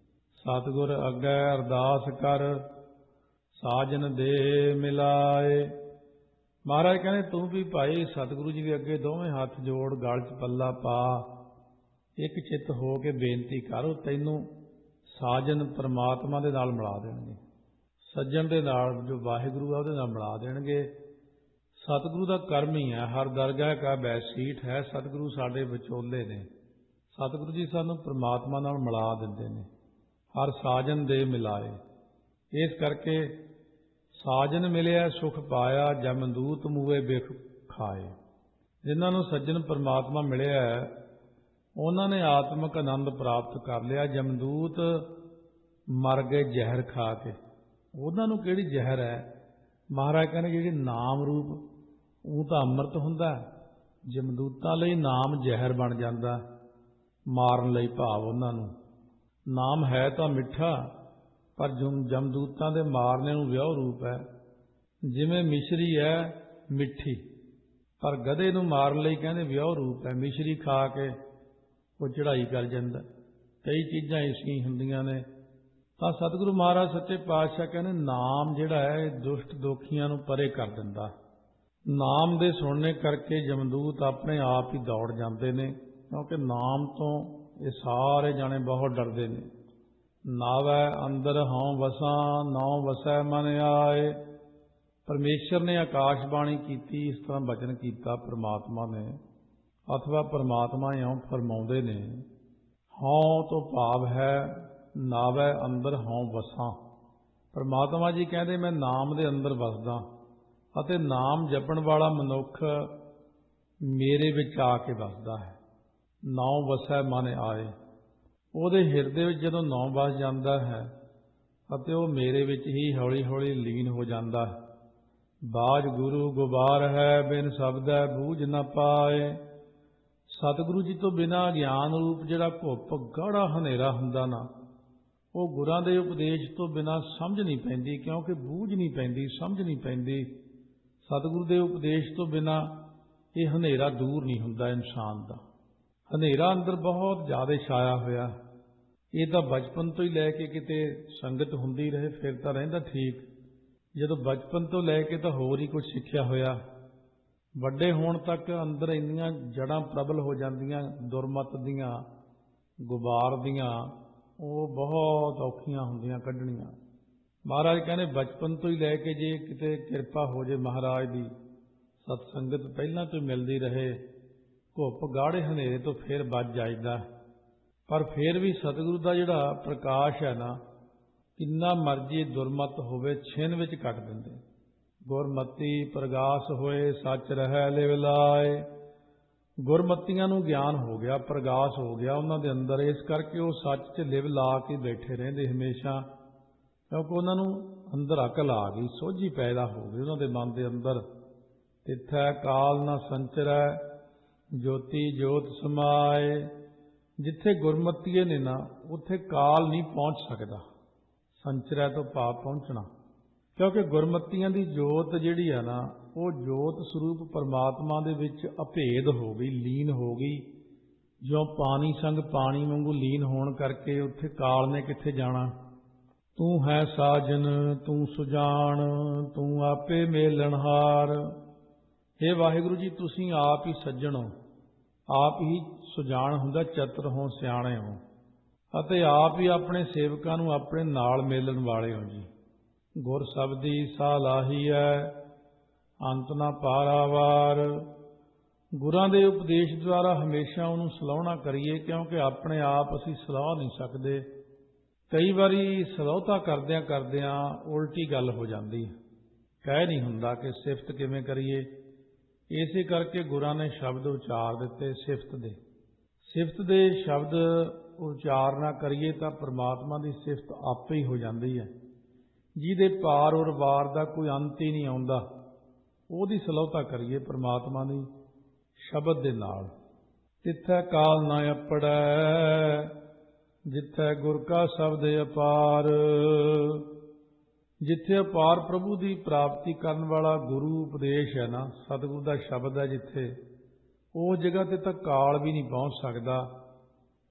ਸਤਿਗੁਰ ਅੱਗੇ ਅਰਦਾਸ ਕਰ ਸਾਜਨ ਦੇ ਮਿਲਾਏ। ਮਹਾਰਾਜ ਕਹਿੰਦੇ ਤੂੰ ਵੀ ਭਾਈ ਸਤਿਗੁਰੂ ਜੀ ਦੇ ਅੱਗੇ ਦੋਵੇਂ ਹੱਥ ਜੋੜ, ਗਲ 'ਚ ਪੱਲਾ ਪਾ, ਇੱਕ ਚਿੱਤ ਹੋ ਕੇ ਬੇਨਤੀ ਕਰ, ਉਹ ਤੈਨੂੰ ਸਾਜਨ ਪਰਮਾਤਮਾ ਦੇ ਨਾਲ ਮਿਲਾ ਦੇਣਗੇ। ਸੱਜਣ ਦੇ ਨਾਲ ਜੋ ਵਾਹਿਗੁਰੂ ਆ ਉਹਦੇ ਨਾਲ ਮਿਲਾ ਦੇਣਗੇ। ਸਤਿਗੁਰੂ ਦਾ ਕਰਮ ਹੀ ਹੈ, ਹਰ ਦਰਗਾਹ ਕਾ ਬੈਸੀਠ ਹੈ। ਸਤਿਗੁਰੂ ਸਾਡੇ ਵਿਚੋਲੇ ਨੇ। ਸਤਿਗੁਰੂ ਜੀ ਸਾਨੂੰ ਪਰਮਾਤਮਾ ਨਾਲ ਮਿਲਾ ਦਿੰਦੇ ਨੇ। ਹਰ ਸਾਜਨ ਦੇ ਮਿਲਾਏ। ਇਸ ਕਰਕੇ ਸਾਜਨ ਮਿਲਿਆ ਸੁਖ ਪਾਇਆ, ਜਮਦੂਤ ਮੂਏ ਬਿਖ ਖਾਏ। ਜਿਨ੍ਹਾਂ ਨੂੰ ਸੱਜਣ ਪਰਮਾਤਮਾ ਮਿਲਿਆ ਉਹਨਾਂ ਨੇ ਆਤਮਿਕ ਆਨੰਦ ਪ੍ਰਾਪਤ ਕਰ ਲਿਆ। ਜਮਦੂਤ ਮਰ ਗਏ ਜ਼ਹਿਰ ਖਾ ਕੇ। ਉਹਨਾਂ ਨੂੰ ਕਿਹੜੀ ਜ਼ਹਿਰ ਹੈ? ਮਹਾਰਾਜ ਕਹਿੰਦੇ ਜਿਹੜੀ ਨਾਮ ਰੂਪ ਉਹ ਤਾਂ ਅੰਮ੍ਰਿਤ ਹੁੰਦਾ, ਜਮਦੂਤਾਂ ਲਈ ਨਾਮ ਜ਼ਹਿਰ ਬਣ ਜਾਂਦਾ, ਮਾਰਨ ਲਈ ਭਾਵ ਉਹਨਾਂ ਨੂੰ। ਨਾਮ ਹੈ ਤਾਂ ਮਿੱਠਾ ਪਰ ਜਮਦੂਤਾਂ ਦੇ ਮਾਰਨੇ ਨੂੰ ਵਿਆਹ ਰੂਪ ਹੈ। ਜਿਵੇਂ ਮਿਸ਼ਰੀ ਹੈ ਮਿੱਠੀ ਪਰ ਗਧੇ ਨੂੰ ਮਾਰਨ ਲਈ ਕਹਿੰਦੇ ਵਿਆਹ ਰੂਪ ਹੈ। ਮਿਸ਼ਰੀ ਖਾ ਕੇ ਉਹ ਚੜ੍ਹਾਈ ਕਰ ਜਾਂਦਾ। ਕਈ ਚੀਜ਼ਾਂ ਐਸੀਆਂ ਹੁੰਦੀਆਂ ਨੇ। ਤਾਂ ਸਤਿਗੁਰੂ ਮਹਾਰਾਜ ਸੱਚੇ ਪਾਤਸ਼ਾਹ ਕਹਿੰਦੇ ਨਾਮ ਜਿਹੜਾ ਹੈ ਇਹ ਦੁਸ਼ਟ ਦੋਖੀਆਂ ਨੂੰ ਪਰੇ ਕਰ ਦਿੰਦਾ। ਨਾਮ ਦੇ ਸੁਣਨੇ ਕਰਕੇ ਜਮਦੂਤ ਆਪਣੇ ਆਪ ਹੀ ਦੌੜ ਜਾਂਦੇ ਨੇ, ਕਿਉਂਕਿ ਨਾਮ ਤੋਂ ਇਹ ਸਾਰੇ ਜਾਣੇ ਬਹੁਤ ਡਰਦੇ ਨੇ। ਨਾਵੈ ਅੰਦਰ ਹਉ ਵਸਾਂ, ਨਾਉ ਵਸੈ ਮਨ ਆਏ। ਪਰਮੇਸ਼ਰ ਨੇ ਆਕਾਸ਼ਬਾਣੀ ਕੀਤੀ, ਇਸ ਤਰ੍ਹਾਂ ਬਚਨ ਕੀਤਾ ਪ੍ਰਮਾਤਮਾ ਨੇ, ਅਥਵਾ ਪ੍ਰਮਾਤਮਾ ਇਉਂ ਫਰਮਾਉਂਦੇ ਨੇ। ਹਉ ਤੋਂ ਭਾਵ ਹੈ ਨਾਵੈ ਅੰਦਰ ਹਉ ਵਸਾਂ। ਪ੍ਰਮਾਤਮਾ ਜੀ ਕਹਿੰਦੇ ਮੈਂ ਨਾਮ ਦੇ ਅੰਦਰ ਵਸਦਾ ਅਤੇ ਨਾਮ ਜਪਣ ਵਾਲਾ ਮਨੁੱਖ ਮੇਰੇ ਵਿੱਚ ਆ ਕੇ ਵਸਦਾ ਹੈ। ਨਾਉ ਵਸੈ ਮਨ ਆਏ। ਉਹਦੇ ਹਿਰਦੇ ਵਿੱਚ ਜਦੋਂ ਨਾਮ ਵਸ ਜਾਂਦਾ ਹੈ ਅਤੇ ਉਹ ਮੇਰੇ ਵਿੱਚ ਹੀ ਹੌਲੀ ਹੌਲੀ ਲੀਨ ਹੋ ਜਾਂਦਾ ਹੈ। ਬਾਜ ਗੁਰੂ ਗੁਬਾਰ ਹੈ, ਬਿਨ ਸ਼ਬਦੈ ਬੂਝ ਨ ਪਾਏ। ਸਤਿਗੁਰੂ ਜੀ ਤੋਂ ਬਿਨਾਂ ਗਿਆਨ ਰੂਪ ਜਿਹੜਾ ਘੁੱਪ ਗਾੜਾ ਹਨੇਰਾ ਹੁੰਦਾ ਨਾ, ਉਹ ਗੁਰਾਂ ਦੇ ਉਪਦੇਸ਼ ਤੋਂ ਬਿਨਾਂ ਸਮਝ ਨਹੀਂ ਪੈਂਦੀ, ਕਿਉਂਕਿ ਬੂਝ ਨਹੀਂ ਪੈਂਦੀ, ਸਮਝ ਨਹੀਂ ਪੈਂਦੀ। ਸਤਿਗੁਰੂ ਦੇ ਉਪਦੇਸ਼ ਤੋਂ ਬਿਨਾਂ ਇਹ ਹਨੇਰਾ ਦੂਰ ਨਹੀਂ ਹੁੰਦਾ ਇਨਸਾਨ ਦਾ। ਹਨੇਰਾ ਅੰਦਰ ਬਹੁਤ ਜ਼ਿਆਦਾ ਛਾਇਆ ਹੋਇਆ। ਇਹ ਤਾਂ ਬਚਪਨ ਤੋਂ ਹੀ ਲੈ ਕੇ ਕਿਤੇ ਸੰਗਤ ਹੁੰਦੀ ਰਹੇ ਫਿਰ ਤਾਂ ਰਹਿੰਦਾ ਠੀਕ, ਜਦੋਂ ਬਚਪਨ ਤੋਂ ਲੈ ਕੇ ਤਾਂ ਹੋਰ ਹੀ ਕੁਝ ਸਿੱਖਿਆ ਹੋਇਆ, ਵੱਡੇ ਹੋਣ ਤੱਕ ਅੰਦਰ ਇੰਨੀਆਂ ਜੜ੍ਹਾਂ ਪ੍ਰਬਲ ਹੋ ਜਾਂਦੀਆਂ ਦੁਰਮਤ ਦੀਆਂ, ਗੁਬਾਰ ਦੀਆਂ, ਉਹ ਬਹੁਤ ਔਖੀਆਂ ਹੁੰਦੀਆਂ ਕੱਢਣੀਆਂ। ਮਹਾਰਾਜ ਕਹਿੰਦੇ ਬਚਪਨ ਤੋਂ ਹੀ ਲੈ ਕੇ ਜੇ ਕਿਤੇ ਕਿਰਪਾ ਹੋ ਜੇ ਮਹਾਰਾਜ ਦੀ, ਸਤਸੰਗਤ ਪਹਿਲਾਂ ਤੋਂ ਮਿਲਦੀ ਰਹੇ, ਘੁੱਪ ਗਾੜੇ ਹਨੇਰੇ ਤੋਂ ਫਿਰ ਬਚ ਜਾਈਦਾ। ਪਰ ਫਿਰ ਵੀ ਸਤਿਗੁਰੂ ਦਾ ਜਿਹੜਾ ਪ੍ਰਕਾਸ਼ ਹੈ ਨਾ, ਕਿੰਨਾ ਮਰਜੀ ਦੁਰਮਤ ਹੋਵੇ ਛਿਨ ਵਿੱਚ ਕੱਟ ਦਿੰਦੇ। ਗੁਰਮਤੀ ਪ੍ਰਗਾਸ ਹੋਏ, ਸੱਚ ਰਹਿ ਲਿਵ ਲਾਏ। ਗੁਰਮਤੀਆਂ ਨੂੰ ਗਿਆਨ ਹੋ ਗਿਆ, ਪ੍ਰਗਾਸ ਹੋ ਗਿਆ ਉਹਨਾਂ ਦੇ ਅੰਦਰ, ਇਸ ਕਰਕੇ ਉਹ ਸੱਚ 'ਚ ਲਿਵ ਲਾ ਕੇ ਬੈਠੇ ਰਹਿੰਦੇ ਹਮੇਸ਼ਾ, ਕਿਉਂਕਿ ਉਹਨਾਂ ਨੂੰ ਅੰਦਰ ਅਕਲ ਆ ਗਈ, ਸੋਝੀ ਪੈਦਾ ਹੋ ਗਈ ਉਹਨਾਂ ਦੇ ਮਨ ਦੇ ਅੰਦਰ। ਤਿੱਥੈ ਕਾਲ ਨਾ ਸੰਚਰੈ, ਜੋਤੀ ਜੋਤ ਸਮਾਏ। ਜਿੱਥੇ ਗੁਰਮਤੀਏ ਨੇ ਨਾ, ਉੱਥੇ ਕਾਲ ਨਹੀਂ ਪਹੁੰਚ ਸਕਦਾ। ਸੰਚਰੈ ਤੋਂ ਭਾਵ ਪਹੁੰਚਣਾ, ਕਿਉਂਕਿ ਗੁਰਮਤੀਆਂ ਦੀ ਜੋਤ ਜਿਹੜੀ ਆ ਨਾ, ਉਹ ਜੋਤ ਸਰੂਪ ਪਰਮਾਤਮਾ ਦੇ ਵਿੱਚ ਅਭੇਦ ਹੋ ਗਈ, ਲੀਨ ਹੋ ਗਈ। ਜਿਉਂ ਪਾਣੀ ਸੰਗ ਪਾਣੀ ਵਾਂਗੂ ਲੀਨ ਹੋਣ ਕਰਕੇ ਉੱਥੇ ਕਾਲ ਨੇ ਕਿੱਥੇ ਜਾਣਾ। ਤੂੰ ਹੈ ਸਾਜਨ ਤੂੰ ਸੁਜਾਨ, ਤੂੰ ਆਪੇ ਮੇਲਣਹਾਰ। हे ਵਾਹਿਗੁਰੂ ਜੀ, ਤੁਸੀਂ ਆਪ ਹੀ ਸੱਜਣ ਹੋ, ਆਪ ਹੀ ਸੁਜਾਨ ਹੁੰਦਾ, ਚਤਰ ਹੋ, ਸਿਆਣੇ ਹੋ, ਅਤੇ ਆਪ ਹੀ ਆਪਣੇ ਸੇਵਕਾਂ ਨੂੰ ਆਪਣੇ ਨਾਲ ਮੇਲਣ ਵਾਲੇ ਹੋ ਜੀ। ਗੁਰ ਸਬਦੀ ਸਾਲਾਹੀ ਹੈ, ਅੰਤ ਨਾ ਪਾਰਾਵਾਰ। ਗੁਰਾਂ ਦੇ ਉਪਦੇਸ਼ ਦੁਆਰਾ ਹਮੇਸ਼ਾ ਉਹਨੂੰ ਸਲਾਹੁਣਾ ਕਰੀਏ, ਕਿਉਂਕਿ ਆਪਣੇ ਆਪ ਅਸੀਂ ਸਲਾਹ ਨਹੀਂ ਸਕਦੇ। ਕਈ ਵਾਰੀ ਸਲਾਹੁਤਾ ਕਰਦਿਆਂ ਕਰਦਿਆਂ ਉਲਟੀ ਗੱਲ ਹੋ ਜਾਂਦੀ, ਕਹਿ ਨਹੀਂ ਹੁੰਦਾ ਕਿ ਸਿਫਤ ਕਿਵੇਂ ਕਰੀਏ। ਇਸੇ ਕਰਕੇ ਗੁਰਾਂ ਨੇ ਸ਼ਬਦ ਉਚਾਰ ਦਿੱਤੇ ਸਿਫਤ ਦੇ। ਸਿਫਤ ਦੇ ਸ਼ਬਦ ਉਚਾਰਨਾ ਕਰੀਏ ਤਾਂ ਪਰਮਾਤਮਾ ਦੀ ਸਿਫਤ ਆਪੇ ਹੀ ਹੋ ਜਾਂਦੀ ਹੈ। ਜਿਹਦੇ ਪਾਰ ਔਰ ਵਾਰ ਦਾ ਕੋਈ ਅੰਤ ਹੀ ਨਹੀਂ ਆਉਂਦਾ, ਉਹਦੀ ਸਲਾਹੁਤਾ ਕਰੀਏ ਪਰਮਾਤਮਾ ਦੀ ਸ਼ਬਦ ਦੇ ਨਾਲ। ਤਿੱਥੈ ਕਾਲ ਨਾ ਅਪੜੈ, ਜਿੱਥੈ ਗੁਰ ਕਾ ਸ਼ਬਦ ਅਪਾਰ। ਜਿੱਥੇ ਅਪਾਰ ਪ੍ਰਭੂ ਦੀ ਪ੍ਰਾਪਤੀ ਕਰਨ ਵਾਲਾ ਗੁਰੂ ਉਪਦੇਸ਼ ਹੈ ਨਾ, ਸਤਿਗੁਰੂ ਦਾ ਸ਼ਬਦ ਹੈ ਜਿੱਥੇ, ਉਹ ਜਗ੍ਹਾ ਤੇ ਤਾਂ ਕਾਲ ਵੀ ਨਹੀਂ ਪਹੁੰਚ ਸਕਦਾ।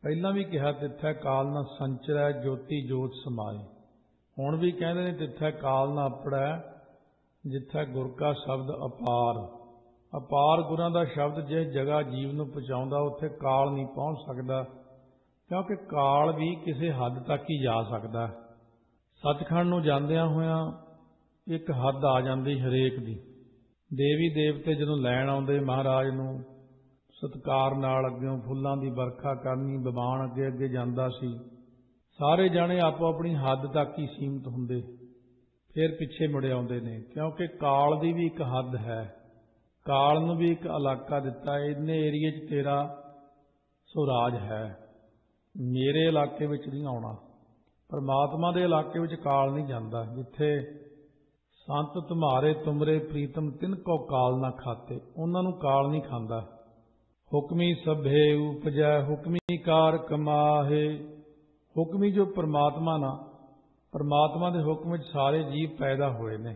ਪਹਿਲਾਂ ਵੀ ਕਿਹਾ ਤਿੱਥੈ ਕਾਲ ਨਾ ਸੰਚਰੈ, ਜੋਤੀ ਜੋਤ ਸਮਾਏ। ਹੁਣ ਵੀ ਕਹਿੰਦੇ ਨੇ ਤਿੱਥੈ ਕਾਲ ਨਾ ਅਪੜੈ, ਜਿੱਥੈ ਗੁਰ ਕਾ ਸ਼ਬਦ ਅਪਾਰ। ਅਪਾਰ ਗੁਰਾਂ ਦਾ ਸ਼ਬਦ ਜਿਸ ਜਗ੍ਹਾ ਜੀਵ ਨੂੰ ਪਹੁੰਚਾਉਂਦਾ, ਉੱਥੇ ਕਾਲ ਨਹੀਂ ਪਹੁੰਚ ਸਕਦਾ, ਕਿਉਂਕਿ ਕਾਲ ਵੀ ਕਿਸੇ ਹੱਦ ਤੱਕ ਹੀ ਜਾ ਸਕਦਾ। ਸੱਚਖੰਡ ਨੂੰ ਜਾਂਦਿਆਂ ਹੋਇਆਂ ਇੱਕ ਹੱਦ ਆ ਜਾਂਦੀ ਹਰੇਕ ਦੀ। ਦੇਵੀ ਦੇਵਤੇ ਜਦੋਂ ਲੈਣ ਆਉਂਦੇ ਮਹਾਰਾਜ ਨੂੰ, ਸਤਿਕਾਰ ਨਾਲ ਅੱਗਿਓਂ ਫੁੱਲਾਂ ਦੀ ਵਰਖਾ ਕਰਨੀ, ਵਿਮਾਨ ਅੱਗੇ ਅੱਗੇ ਜਾਂਦਾ ਸੀ। ਸਾਰੇ ਜਾਣੇ ਆਪੋ ਆਪਣੀ ਹੱਦ ਤੱਕ ਹੀ ਸੀਮਿਤ ਹੁੰਦੇ, ਫਿਰ ਪਿੱਛੇ ਮੁੜ ਆਉਂਦੇ ਨੇ, ਕਿਉਂਕਿ ਕਾਲ ਦੀ ਵੀ ਇੱਕ ਹੱਦ ਹੈ। ਕਾਲ ਨੂੰ ਵੀ ਇੱਕ ਇਲਾਕਾ ਦਿੱਤਾ, ਇੰਨੇ ਏਰੀਏ 'ਚ ਤੇਰਾ ਸੁਰਾਜ ਹੈ, ਮੇਰੇ ਇਲਾਕੇ ਵਿੱਚ ਨਹੀਂ ਆਉਣਾ। ਪਰਮਾਤਮਾ ਦੇ ਇਲਾਕੇ ਵਿੱਚ ਕਾਲ ਨਹੀਂ ਜਾਂਦਾ। ਜਿੱਥੇ ਸੰਤ ਤੁਮਾਰੇ ਤੁਮਰੇ ਪ੍ਰੀਤਮ ਤਿਨ ਕੋ ਕਾਲ ਨਾ ਖਾਤੇ, ਉਹਨਾਂ ਨੂੰ ਕਾਲ ਨਹੀਂ ਖਾਂਦਾ। ਹੁਕਮੀ ਸਭੇ ਉਪਜੈ, ਹੁਕਮੀ ਕਾਰ ਕਮਾਹੇ। ਹੁਕਮੀ ਜੋ ਪਰਮਾਤਮਾ ਨਾ, ਪਰਮਾਤਮਾ ਦੇ ਹੁਕਮ ਵਿੱਚ ਸਾਰੇ ਜੀਵ ਪੈਦਾ ਹੋਏ ਨੇ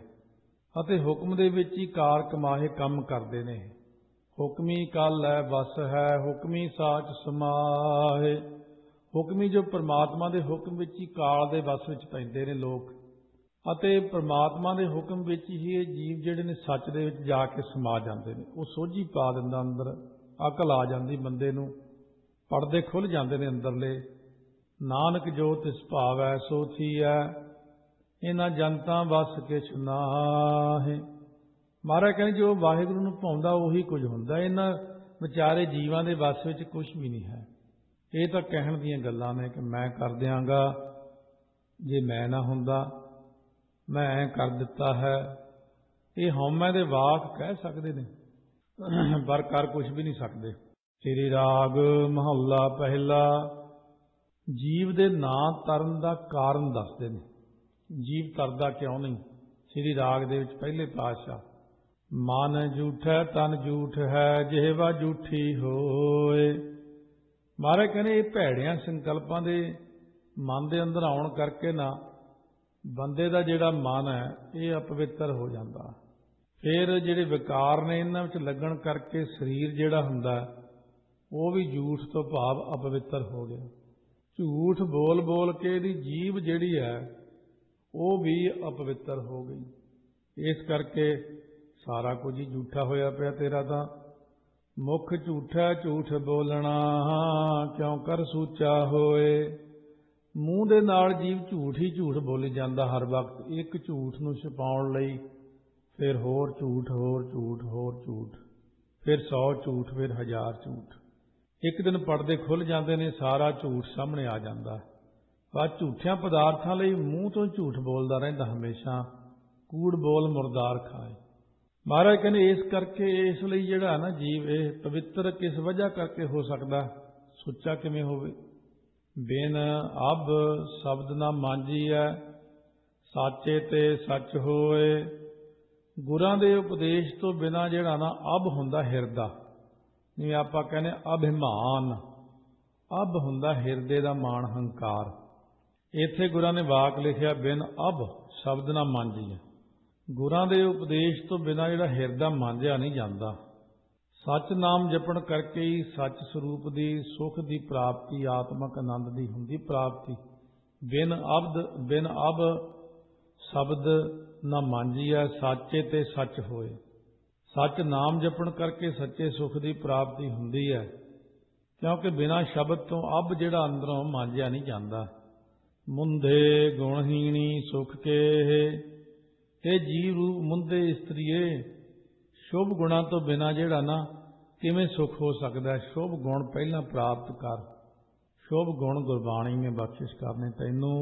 ਅਤੇ ਹੁਕਮ ਦੇ ਵਿੱਚ ਹੀ ਕਾਰ ਕਮਾਹੇ ਕੰਮ ਕਰਦੇ ਨੇ। ਹੁਕਮੀ ਕਲ ਹੈ ਵਸ ਹੈ, ਹੁਕਮੀ ਸਾਚ ਸਮਾਹੇ। ਹੁਕਮੀ ਜੋ ਪਰਮਾਤਮਾ ਦੇ ਹੁਕਮ ਵਿੱਚ ਹੀ ਕਾਲ ਦੇ ਵਸ ਵਿੱਚ ਪੈਂਦੇ ਨੇ ਲੋਕ ਅਤੇ ਪ੍ਰਮਾਤਮਾ ਦੇ ਹੁਕਮ ਵਿੱਚ ਹੀ ਇਹ ਜੀਵ ਜਿਹੜੇ ਨੇ ਸੱਚ ਦੇ ਵਿੱਚ ਜਾ ਕੇ ਸਮਾ ਜਾਂਦੇ ਨੇ। ਉਹ ਸੋਝੀ ਪਾ ਦਿੰਦਾ, ਅੰਦਰ ਅਕਲ ਆ ਜਾਂਦੀ ਬੰਦੇ ਨੂੰ, ਪਰਦੇ ਖੁੱਲ੍ਹ ਜਾਂਦੇ ਨੇ ਅੰਦਰਲੇ। ਨਾਨਕ ਜੋ ਤਿਸ ਭਾਵੈ ਸੋ ਥੀਐ, ਇਹਨਾਂ ਜਨਤਾ ਵਸ ਕਿਛ ਨਾਹੀਂ। ਮਹਾਰਾਜ ਕਹਿੰਦੇ ਜੋ ਵਾਹਿਗੁਰੂ ਨੂੰ ਭਾਉਂਦਾ ਉਹੀ ਕੁਝ ਹੁੰਦਾ, ਇਹਨਾਂ ਵਿਚਾਰੇ ਜੀਵਾਂ ਦੇ ਵਸ ਵਿੱਚ ਕੁਝ ਵੀ ਨਹੀਂ ਹੈ। ਇਹ ਤਾਂ ਕਹਿਣ ਦੀਆਂ ਗੱਲਾਂ ਨੇ ਕਿ ਮੈਂ ਕਰ ਦਿਆਂਗਾ, ਜੇ ਮੈਂ ਨਾ ਹੁੰਦਾ, ਮੈਂ ਐਂ ਕਰ ਦਿੱਤਾ ਹੈ। ਇਹ ਹਉਮੈ ਦੇ ਵਾਕ ਕਹਿ ਸਕਦੇ ਨੇ, ਪਰ ਕਰ ਕੁਝ ਵੀ ਨਹੀਂ ਸਕਦੇ। ਸ੍ਰੀ ਰਾਗ ਮਹੱਲਾ ਪਹਿਲਾ। ਜੀਵ ਦੇ ਨਾਂ ਤਰਨ ਦਾ ਕਾਰਨ ਦੱਸਦੇ ਨੇ, ਜੀਵ ਤਰਦਾ ਕਿਉਂ ਨਹੀਂ। ਸ੍ਰੀ ਰਾਗ ਦੇ ਵਿੱਚ ਪਹਿਲੇ ਪਾਤਸ਼ਾਹ, ਮਨ ਝੂਠੈ ਤਨ ਝੂਠ ਹੈ, ਜਿਹਵਾ ਝੂਠੀ ਹੋਏ। ਮਹਾਰਾਜ ਕਹਿੰਦੇ ਇਹ ਭੈੜਿਆਂ ਸੰਕਲਪਾਂ ਦੇ ਮਨ ਦੇ ਅੰਦਰ ਆਉਣ ਕਰਕੇ ਨਾ ਬੰਦੇ ਦਾ ਜਿਹੜਾ ਮਨ ਹੈ ਇਹ ਅਪਵਿੱਤਰ ਹੋ ਜਾਂਦਾ। ਫਿਰ ਜਿਹੜੇ ਵਿਕਾਰ ਨੇ ਇਹਨਾਂ ਵਿੱਚ ਲੱਗਣ ਕਰਕੇ ਸਰੀਰ ਜਿਹੜਾ ਹੁੰਦਾ ਉਹ ਵੀ ਝੂਠ ਤੋਂ ਭਾਵ ਅਪਵਿੱਤਰ ਹੋ ਗਿਆ। ਝੂਠ ਬੋਲ ਬੋਲ ਕੇ ਇਹਦੀ ਜੀਭ ਜਿਹੜੀ ਹੈ ਉਹ ਵੀ ਅਪਵਿੱਤਰ ਹੋ ਗਈ। ਇਸ ਕਰਕੇ ਸਾਰਾ ਕੁਝ ਹੀ ਝੂਠਾ ਹੋਇਆ ਪਿਆ ਤੇਰਾ। ਤਾਂ ਮੁਖ ਝੂਠਾ ਝੂਠ ਬੋਲਣਾ, ਕਿਉਂ ਕਰ ਸੂਚਾ ਹੋਏ। ਮੂੰਹ ਦੇ ਨਾਲ ਜੀਵ ਝੂਠ ਹੀ ਝੂਠ ਬੋਲੀ ਜਾਂਦਾ ਹਰ ਵਕਤ, ਇੱਕ ਝੂਠ ਨੂੰ ਛੁਪਾਉਣ ਲਈ ਫਿਰ ਹੋਰ ਝੂਠ, ਹੋਰ ਝੂਠ, ਹੋਰ ਝੂਠ, ਫਿਰ 100 ਝੂਠ, ਫਿਰ 1000 ਝੂਠ। ਇੱਕ ਦਿਨ ਪਰਦੇ ਖੁੱਲ੍ਹ ਜਾਂਦੇ ਨੇ, ਸਾਰਾ ਝੂਠ ਸਾਹਮਣੇ ਆ ਜਾਂਦਾ। ਪਰ ਝੂਠਿਆਂ ਪਦਾਰਥਾਂ ਲਈ ਮੂੰਹ ਤੋਂ ਝੂਠ ਬੋਲਦਾ ਰਹਿੰਦਾ ਹਮੇਸ਼ਾ। ਕੂੜ ਬੋਲ ਮੁਰਦਾਰ ਖਾਏ। ਮਹਾਰਾਜ ਕਹਿੰਦੇ ਇਸ ਕਰਕੇ, ਇਸ ਲਈ ਜਿਹੜਾ ਨਾ ਜੀਵ ਇਹ ਪਵਿੱਤਰ ਕਿਸ ਵਜ੍ਹਾ ਕਰਕੇ ਹੋ ਸਕਦਾ, ਸੁੱਚਾ ਕਿਵੇਂ ਹੋਵੇ। ਬਿਨ ਅਬ ਸ਼ਬਦ ਨਾ ਮਾਂਜੀਐ, ਸਾਚੇ ਤੇ ਸੱਚ ਹੋਏ। ਗੁਰਾਂ ਦੇ ਉਪਦੇਸ਼ ਤੋਂ ਬਿਨਾਂ ਜਿਹੜਾ ਨਾ ਅਬ ਹੁੰਦਾ ਹਿਰਦਾ, ਜਿਵੇਂ ਆਪਾਂ ਕਹਿੰਦੇ ਅਭਿਮਾਨ, ਅਬ ਹੁੰਦਾ ਹਿਰਦੇ ਦਾ ਮਾਣ ਹੰਕਾਰ। ਇੱਥੇ ਗੁਰਾਂ ਨੇ ਵਾਕ ਲਿਖਿਆ ਬਿਨ ਅਬ ਸ਼ਬਦ ਨਾ ਮਾਂਜੀਐ। ਗੁਰਾਂ ਦੇ ਉਪਦੇਸ਼ ਤੋਂ ਬਿਨਾਂ ਜਿਹੜਾ ਹਿਰਦਾ ਮਾਂਜਿਆ ਨਹੀਂ ਜਾਂਦਾ। ਸੱਚ ਨਾਮ ਜਪਣ ਕਰਕੇ ਹੀ ਸੱਚ ਸਰੂਪ ਦੀ ਸੁਖ ਦੀ ਪ੍ਰਾਪਤੀ, ਆਤਮਕ ਆਨੰਦ ਦੀ ਹੁੰਦੀ ਪ੍ਰਾਪਤੀ। ਬਿਨ ਅਬ ਸ਼ਬਦ ਨਾ ਮਾਂਜੀਐ, ਸਾਚੇ ਤੇ ਸੱਚ ਹੋਏ। ਸੱਚ ਨਾਮ ਜਪਣ ਕਰਕੇ ਸੱਚੇ ਸੁਖ ਦੀ ਪ੍ਰਾਪਤੀ ਹੁੰਦੀ ਹੈ, ਕਿਉਂਕਿ ਬਿਨਾਂ ਸ਼ਬਦ ਤੋਂ ਅਬ ਜਿਹੜਾ ਅੰਦਰੋਂ ਮਾਂਜਿਆ ਨਹੀਂ ਜਾਂਦਾ। ਮੁੰਦੇ ਗੁਣਹੀਣੀ ਸੁਖ ਕੇ, ਇਹ ਜੀਵ ਰੂਪ ਮੁੰਦੇ ਇਸਤਰੀਏ, ਸ਼ੁਭ ਗੁਣਾਂ ਤੋਂ ਬਿਨਾਂ ਜਿਹੜਾ ਨਾ ਕਿਵੇਂ ਸੁਖ ਹੋ ਸਕਦਾ। ਸ਼ੁਭ ਗੁਣ ਪਹਿਲਾਂ ਪ੍ਰਾਪਤ ਕਰ, ਸ਼ੁਭ ਗੁਣ ਗੁਰਬਾਣੀ ਨੇ ਬਖਸ਼ਿਸ਼ ਕਰਨੇ ਤੈਨੂੰ।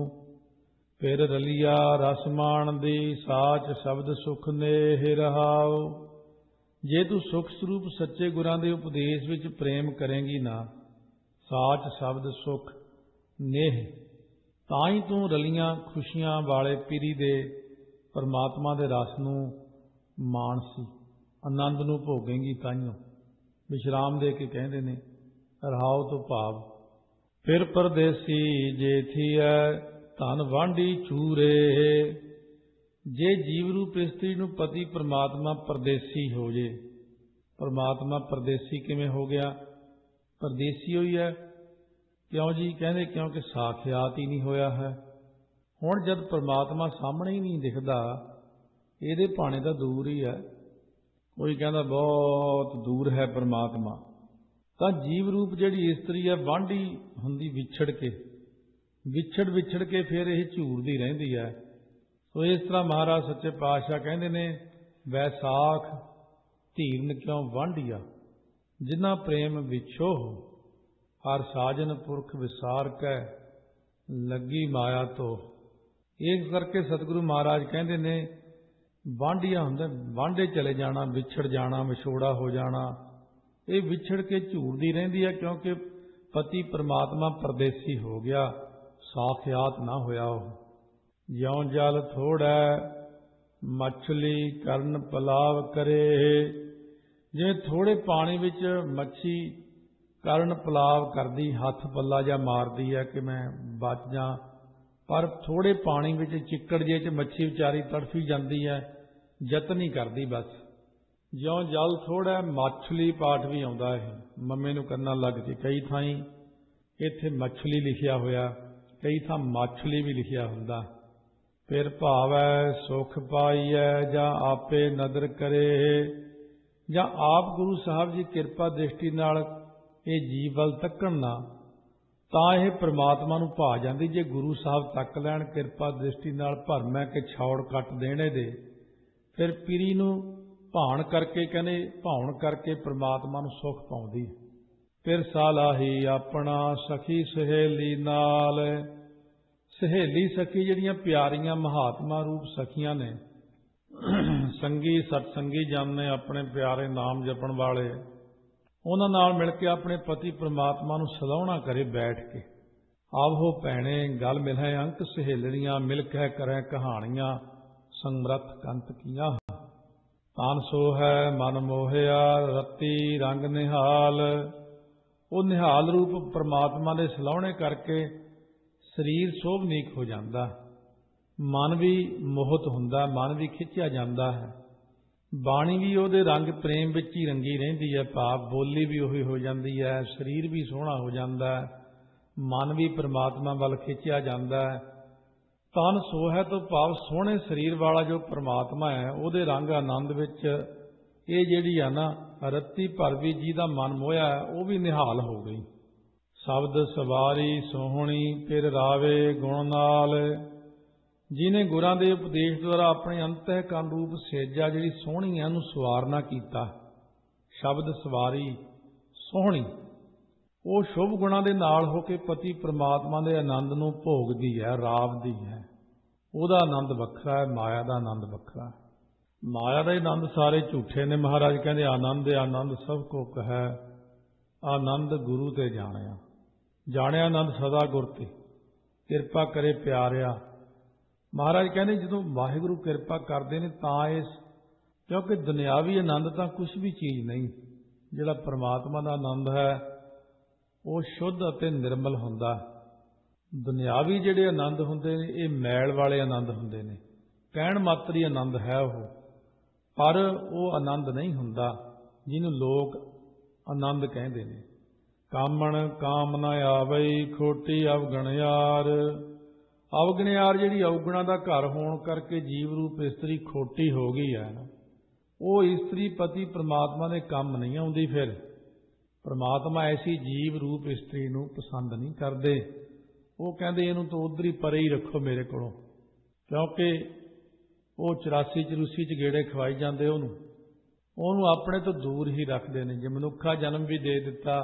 ਫਿਰ ਰਲੀਆ ਰਸ ਮਾਣ ਦੀ, ਸਾਚ ਸ਼ਬਦ ਸੁਖ ਨੇਹ ਰਹਾਉ। ਜੇ ਤੂੰ ਸੁਖ ਸਰੂਪ ਸੱਚੇ ਗੁਰਾਂ ਦੇ ਉਪਦੇਸ਼ ਵਿੱਚ ਪ੍ਰੇਮ ਕਰੇਂਗੀ ਨਾ, ਸਾਚ ਸ਼ਬਦ ਸੁਖ ਨੇਹ, ਤਾਂ ਹੀ ਤੂੰ ਰਲੀਆਂ ਖੁਸ਼ੀਆਂ ਵਾਲੇ ਪੀਰੀ ਦੇ ਪਰਮਾਤਮਾ ਦੇ ਰਸ ਨੂੰ ਮਾਣਸੀ ਆਨੰਦ ਨੂੰ ਭੋਗੇਂਗੀ। ਤਾਈਓ ਵਿਸ਼ਰਾਮ ਦੇ ਕੇ ਕਹਿੰਦੇ ਨੇ ਰਹਾਉ ਤੋਂ ਭਾਵ। ਫਿਰ ਪਰਦੇਸੀ ਜੇ ਥੀਐ, ਧਨ ਵਾਂਢੀ ਚੂਰੇ। ਜੇ ਜੀਵ ਰੂਪ ਇਸਤਰੀ ਨੂੰ ਪਤੀ ਪਰਮਾਤਮਾ ਪਰਦੇਸੀ ਹੋ ਜੇ। ਪਰਮਾਤਮਾ ਪਰਦੇਸੀ ਕਿਵੇਂ ਹੋ ਗਿਆ? ਪਰਦੇਸੀ ਹੋਈ ਹੈ ਕਿਉਂ ਜੀ? ਕਹਿੰਦੇ ਕਿਉਂਕਿ ਸਾਖਿਆਤ ਹੀ ਨਹੀਂ ਹੋਇਆ ਹੈ। ਹੁਣ ਜਦ ਪਰਮਾਤਮਾ ਸਾਹਮਣੇ ਹੀ ਨਹੀਂ ਦਿਖਦਾ, ਇਹਦੇ ਭਾਣੇ ਤਾਂ ਦੂਰ ਹੀ ਹੈ। ਕੋਈ ਕਹਿੰਦਾ ਬਹੁਤ ਦੂਰ ਹੈ ਪਰਮਾਤਮਾ, ਤਾਂ ਜੀਵ ਰੂਪ ਜਿਹੜੀ ਇਸਤਰੀ ਹੈ ਵਾਂਢੀ ਹੁੰਦੀ, ਵਿਛੜ ਕੇ ਫਿਰ ਇਹ ਝੂਰਦੀ ਰਹਿੰਦੀ ਹੈ। ਸੋ ਇਸ ਤਰ੍ਹਾਂ ਮਹਾਰਾਜ ਸੱਚੇ ਪਾਤਸ਼ਾਹ ਕਹਿੰਦੇ ਨੇ, ਵੈਸਾਖ ਧੀਰਨ ਕਿਉਂ ਵਾਂਢੀਆ, ਜਿਨ੍ਹਾਂ ਪ੍ਰੇਮ ਵਿਛੋ ਹਰ ਸਾਜਨ ਪੁਰਖ ਵਿਸਾਰ ਕੈ, ਲੱਗੀ ਮਾਇਆ ਤੋਂ। ਇਸ ਕਰਕੇ ਸਤਿਗੁਰੂ ਮਹਾਰਾਜ ਕਹਿੰਦੇ ਨੇ ਵਾਂਢੀਆਂ ਹੁੰਦਾ, ਵਾਂਢੇ ਚਲੇ ਜਾਣਾ, ਵਿਛੜ ਜਾਣਾ, ਵਿਛੋੜਾ ਹੋ ਜਾਣਾ। ਇਹ ਵਿਛੜ ਕੇ ਝੂਰਦੀ ਰਹਿੰਦੀ ਹੈ ਕਿਉਂਕਿ ਪਤੀ ਪਰਮਾਤਮਾ ਪਰਦੇਸੀ ਹੋ ਗਿਆ, ਸਾਖਿਆਤ ਨਾ ਹੋਇਆ। ਉਹ ਜਿਉਂ ਜਲ ਥੋੜੈ ਮਛਲੀ ਕਰਨ ਪਲਾਵ ਕਰੇ। ਜਿਵੇਂ ਥੋੜੇ ਪਾਣੀ ਵਿੱਚ ਮੱਛੀ ਕਰਨ ਪਲਾਵ ਕਰਦੀ, ਹੱਥ ਪੱਲਾ ਜਾਂ ਮਾਰਦੀ ਹੈ ਕਿ ਮੈਂ ਬਚ ਜਾ, ਪਰ ਥੋੜੇ ਪਾਣੀ ਵਿੱਚ ਚਿੱਕੜ ਜੇ 'ਚ ਮੱਛੀ ਵਿਚਾਰੀ ਤੜਫੀ ਜਾਂਦੀ ਹੈ, ਯਤਨ ਹੀ ਕਰਦੀ ਬਸ। ਜਿਉਂ ਜਲ ਥੋੜ੍ਹਾ ਮੱਛਲੀ ਪਾਠ ਵੀ ਆਉਂਦਾ ਹੈ, ਮੰਮੇ ਨੂੰ ਕਰਨਾ ਲੱਗ ਕੇ। ਕਈ ਥਾਈਂ ਇੱਥੇ ਮੱਛਲੀ ਲਿਖਿਆ ਹੋਇਆ, ਕਈ ਥਾਂ ਮੱਛਲੀ ਵੀ ਲਿਖਿਆ ਹੁੰਦਾ। फिर भावै सुख पाईऐ ਜਾਂ आपे नदर करे। ਜਾਂ ਆਪ ਗੁਰੂ ਸਾਹਿਬ ਜੀ ਕਿਰਪਾ ਦ੍ਰਿਸ਼ਟੀ ਨਾਲ ਇਹ ਜੀਵ ਵੱਲ ਤੱਕਣ ਨਾ ਤਾਂ ਇਹ ਪ੍ਰਮਾਤਮਾ ਨੂੰ ਭਾ ਜਾਂਦੀ। ਜੇ ਗੁਰੂ ਸਾਹਿਬ ਤੱਕ ਲੈਣ ਕਿਰਪਾ ਦ੍ਰਿਸ਼ਟੀ ਨਾਲ ਭਰਮੈ ਕਿ ਛੌੜ ਕੱਟ ਦੇਣੇ ਦੇ, ਫਿਰ ਪੀਰੀ ਨੂੰ ਭਾਣ ਕਰਕੇ ਕਹਿੰਦੇ ਭਾਉਣ ਕਰਕੇ ਪ੍ਰਮਾਤਮਾ ਨੂੰ ਸੁਖ ਪਾਉਂਦੀ। ਫਿਰ ਸਾਲਾਹੀ ਆਪਣਾ ਸਖੀ ਸਹੇਲੀ ਨਾਲ। ਸਹੇਲੀ ਸਖੀ ਜਿਹੜੀਆਂ ਪਿਆਰੀਆਂ ਮਹਾਤਮਾ ਰੂਪ ਸਖੀਆਂ ਨੇ, ਸੰਗੀ ਸਤਸੰਗੀ ਜਨ ਨੇ, ਆਪਣੇ ਪਿਆਰੇ ਨਾਮ ਜਪਣ ਵਾਲੇ, ਉਹਨਾਂ ਨਾਲ ਮਿਲ ਕੇ ਆਪਣੇ ਪਤੀ ਪ੍ਰਮਾਤਮਾ ਨੂੰ ਸਲਾਹੁਣਾ ਕਰੇ ਬੈਠ ਕੇ। ਆਵੋ ਭੈਣੇ ਗਲ ਮਿਲੈ ਅੰਕ ਸਹੇਲਣੀਆਂ, ਮਿਲ ਕੇ ਕਰੈ ਕਹਾਣੀਆਂ ਸਮਰੱਥ ਕੰਤ ਕੀਆਂ। ਤਨ ਸੋ ਹੈ ਮਨ ਮੋਹਿਆ ਰਤੀ ਰੰਗ ਨਿਹਾਲ। ਉਹ ਨਿਹਾਲ ਰੂਪ ਪ੍ਰਮਾਤਮਾ ਦੇ ਸਲਾਹੁਣੇ ਕਰਕੇ ਸਰੀਰ ਸੋਭਨੀਕ ਹੋ ਜਾਂਦਾ, ਮਨ ਵੀ ਮੋਹਿਤ ਹੁੰਦਾ, ਮਨ ਵੀ ਖਿੱਚਿਆ ਜਾਂਦਾ ਹੈ। ਬਾਣੀ ਵੀ ਉਹਦੇ ਰੰਗ ਪ੍ਰੇਮ ਵਿੱਚ ਹੀ ਰੰਗੀ ਰਹਿੰਦੀ ਹੈ, ਭਾਵ ਬੋਲੀ ਵੀ ਉਹੀ ਹੋ ਜਾਂਦੀ ਹੈ, ਸਰੀਰ ਵੀ ਸੋਹਣਾ ਹੋ ਜਾਂਦਾ ਹੈ, ਮਨ ਵੀ ਪ੍ਰਮਾਤਮਾ ਵੱਲ ਖਿੱਚਿਆ ਜਾਂਦਾ ਹੈ। ਤਨ ਸੋ ਹੈ ਤੋਂ ਭਾਵ ਸੋਹਣੇ ਸਰੀਰ ਵਾਲਾ ਜੋ ਪ੍ਰਮਾਤਮਾ ਹੈ, ਉਹਦੇ ਰੰਗ ਆਨੰਦ ਵਿੱਚ ਇਹ ਜਿਹੜੀ ਆ ਨਾ ਰੱਤੀ ਭਰਵੀ ਜੀ ਦਾ ਮਨ ਮੋਹਿਆ ਹੈ, ਉਹ ਵੀ ਨਿਹਾਲ ਹੋ ਗਈ। ਸ਼ਬਦ ਸਵਾਰੀ ਸੋਹਣੀ ਫਿਰ ਰਾਵੇ ਗੁਣ ਨਾਲ। ਜਿਹਨੇ ਗੁਰਾਂ ਦੇ ਉਪਦੇਸ਼ ਦੁਆਰਾ ਆਪਣੇ ਅੰਤਹਿਕਰਨ ਰੂਪ ਸੇਜਾ ਜਿਹੜੀ ਸੋਹਣੀ ਹੈ ਉਹਨੂੰ ਸਵਾਰਨਾ ਕੀਤਾ। ਸ਼ਬਦ ਸਵਾਰੀ ਸੋਹਣੀ, ਉਹ ਸ਼ੁਭ ਗੁਣਾਂ ਦੇ ਨਾਲ ਹੋ ਕੇ ਪਤੀ ਪ੍ਰਮਾਤਮਾ ਦੇ ਆਨੰਦ ਨੂੰ ਭੋਗਦੀ ਹੈ, ਰਾਵਦੀ ਹੈ। ਉਹਦਾ ਆਨੰਦ ਵੱਖਰਾ ਹੈ, ਮਾਇਆ ਦਾ ਆਨੰਦ ਵੱਖਰਾ ਹੈ। ਮਾਇਆ ਦਾ ਆਨੰਦ ਸਾਰੇ ਝੂਠੇ ਨੇ। ਮਹਾਰਾਜ ਕਹਿੰਦੇ ਆਨੰਦ ਆਨੰਦ ਸਭ ਕੋ ਕਹੈ, ਆਨੰਦ ਗੁਰੂ ਤੇ ਜਾਣਿਆ। ਜਾਣਿਆ ਆਨੰਦ ਸਦਾ ਗੁਰ ਤੇ, ਕਿਰਪਾ ਕਰੇ ਪਿਆਰਿਆ। ਮਹਾਰਾਜ ਕਹਿੰਦੇ ਜਦੋਂ ਵਾਹਿਗੁਰੂ ਕਿਰਪਾ ਕਰਦੇ ਨੇ ਤਾਂ ਇਸ, ਕਿਉਂਕਿ ਦੁਨਿਆਵੀ ਆਨੰਦ ਤਾਂ ਕੁਝ ਵੀ ਚੀਜ਼ ਨਹੀਂ। ਜਿਹੜਾ ਪ੍ਰਮਾਤਮਾ ਦਾ ਆਨੰਦ ਹੈ ਉਹ ਸ਼ੁੱਧ ਅਤੇ ਨਿਰਮਲ ਹੁੰਦਾ। ਦੁਨਿਆਵੀ ਜਿਹੜੇ ਆਨੰਦ ਹੁੰਦੇ ਨੇ ਇਹ ਮੈਲ ਵਾਲੇ ਆਨੰਦ ਹੁੰਦੇ ਨੇ, ਕਹਿਣ ਮਾਤਰੀ ਆਨੰਦ ਹੈ ਉਹ, ਪਰ ਉਹ ਆਨੰਦ ਨਹੀਂ ਹੁੰਦਾ ਜਿਹਨੂੰ ਲੋਕ ਆਨੰਦ ਕਹਿੰਦੇ ਨੇ। ਕਾਮਣ ਕਾਮ ਨਾ ਆਵਈ ਖੋਟੀ ਅਵਗਣਿਆਰ। ਅਵਗਣਿਆਰ ਜਿਹੜੀ ਅਵਗੁਣਾ ਦਾ ਘਰ ਹੋਣ ਕਰਕੇ ਜੀਵ ਰੂਪ ਇਸਤਰੀ ਖੋਟੀ ਹੋ ਗਈ ਹੈ ਨਾ, ਉਹ ਇਸਤਰੀ ਪਤੀ ਪ੍ਰਮਾਤਮਾ ਦੇ ਕੰਮ ਨਹੀਂ ਆਉਂਦੀ। ਫਿਰ ਪ੍ਰਮਾਤਮਾ ਐਸੀ ਜੀਵ ਰੂਪ ਇਸਤਰੀ ਨੂੰ ਪਸੰਦ ਨਹੀਂ ਕਰਦੇ। ਉਹ ਕਹਿੰਦੇ ਇਹਨੂੰ ਤਾਂ ਉਧਰ ਹੀ ਪਰੇ ਹੀ ਰੱਖੋ ਮੇਰੇ ਕੋਲੋਂ, ਕਿਉਂਕਿ ਉਹ 84-84 ਚ ਗੇੜੇ ਖਵਾਈ ਜਾਂਦੇ, ਉਹਨੂੰ ਆਪਣੇ ਤੋਂ ਦੂਰ ਹੀ ਰੱਖਦੇ ਨੇ। ਜੇ ਮਨੁੱਖਾ ਜਨਮ ਵੀ ਦੇ ਦਿੱਤਾ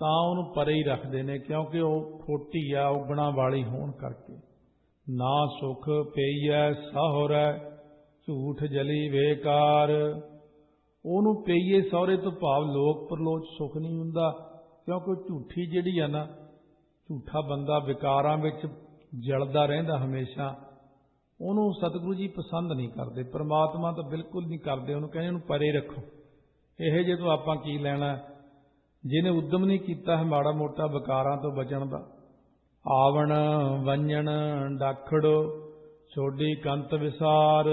ਤਾਂ ਉਹਨੂੰ ਪਰੇ ਹੀ ਰੱਖਦੇ ਨੇ, ਕਿਉਂਕਿ ਉਹ ਖੋਟੀ ਆ, ਉਗਣਾ ਵਾਲੀ ਹੋਣ ਕਰਕੇ। ਨਾ ਸੁਖ ਪਈਐ ਸਾਹੁਰੈ ਝੂਠ ਜਲੀ ਵੇਕਾਰ। ਉਹਨੂੰ ਪਈਏ ਸਹੁਰੇ ਤੋਂ ਭਾਵ ਲੋਕ ਪਰਲੋਚ ਸੁਖ ਨਹੀਂ ਹੁੰਦਾ, ਕਿਉਂਕਿ ਉਹ ਝੂਠੀ ਜਿਹੜੀ ਆ ਨਾ, ਝੂਠਾ ਬੰਦਾ ਵਿਕਾਰਾਂ ਵਿੱਚ ਜਲਦਾ ਰਹਿੰਦਾ ਹਮੇਸ਼ਾ। ਉਹਨੂੰ ਸਤਿਗੁਰੂ ਜੀ ਪਸੰਦ ਨਹੀਂ ਕਰਦੇ, ਪ੍ਰਮਾਤਮਾ ਤਾਂ ਬਿਲਕੁਲ ਨਹੀਂ ਕਰਦੇ। ਉਹਨੂੰ ਕਹਿੰਦੇ ਉਹਨੂੰ ਪਰੇ ਰੱਖੋ, ਇਹ ਜੇ ਤੋਂ ਆਪਾਂ ਕੀ ਲੈਣਾ। ਜਿਹਨੇ ਉਦਮ ਨਹੀਂ ਕੀਤਾ ਹੈ ਮਾੜਾ ਮੋਟਾ ਵਿਕਾਰਾਂ ਤੋਂ ਬਚਣ ਦਾ। ਆਵਣ ਵੰਜਣ ਡਾਖੜੋ ਛੋਡੀ ਕੰਤ ਵਿਸਾਰ।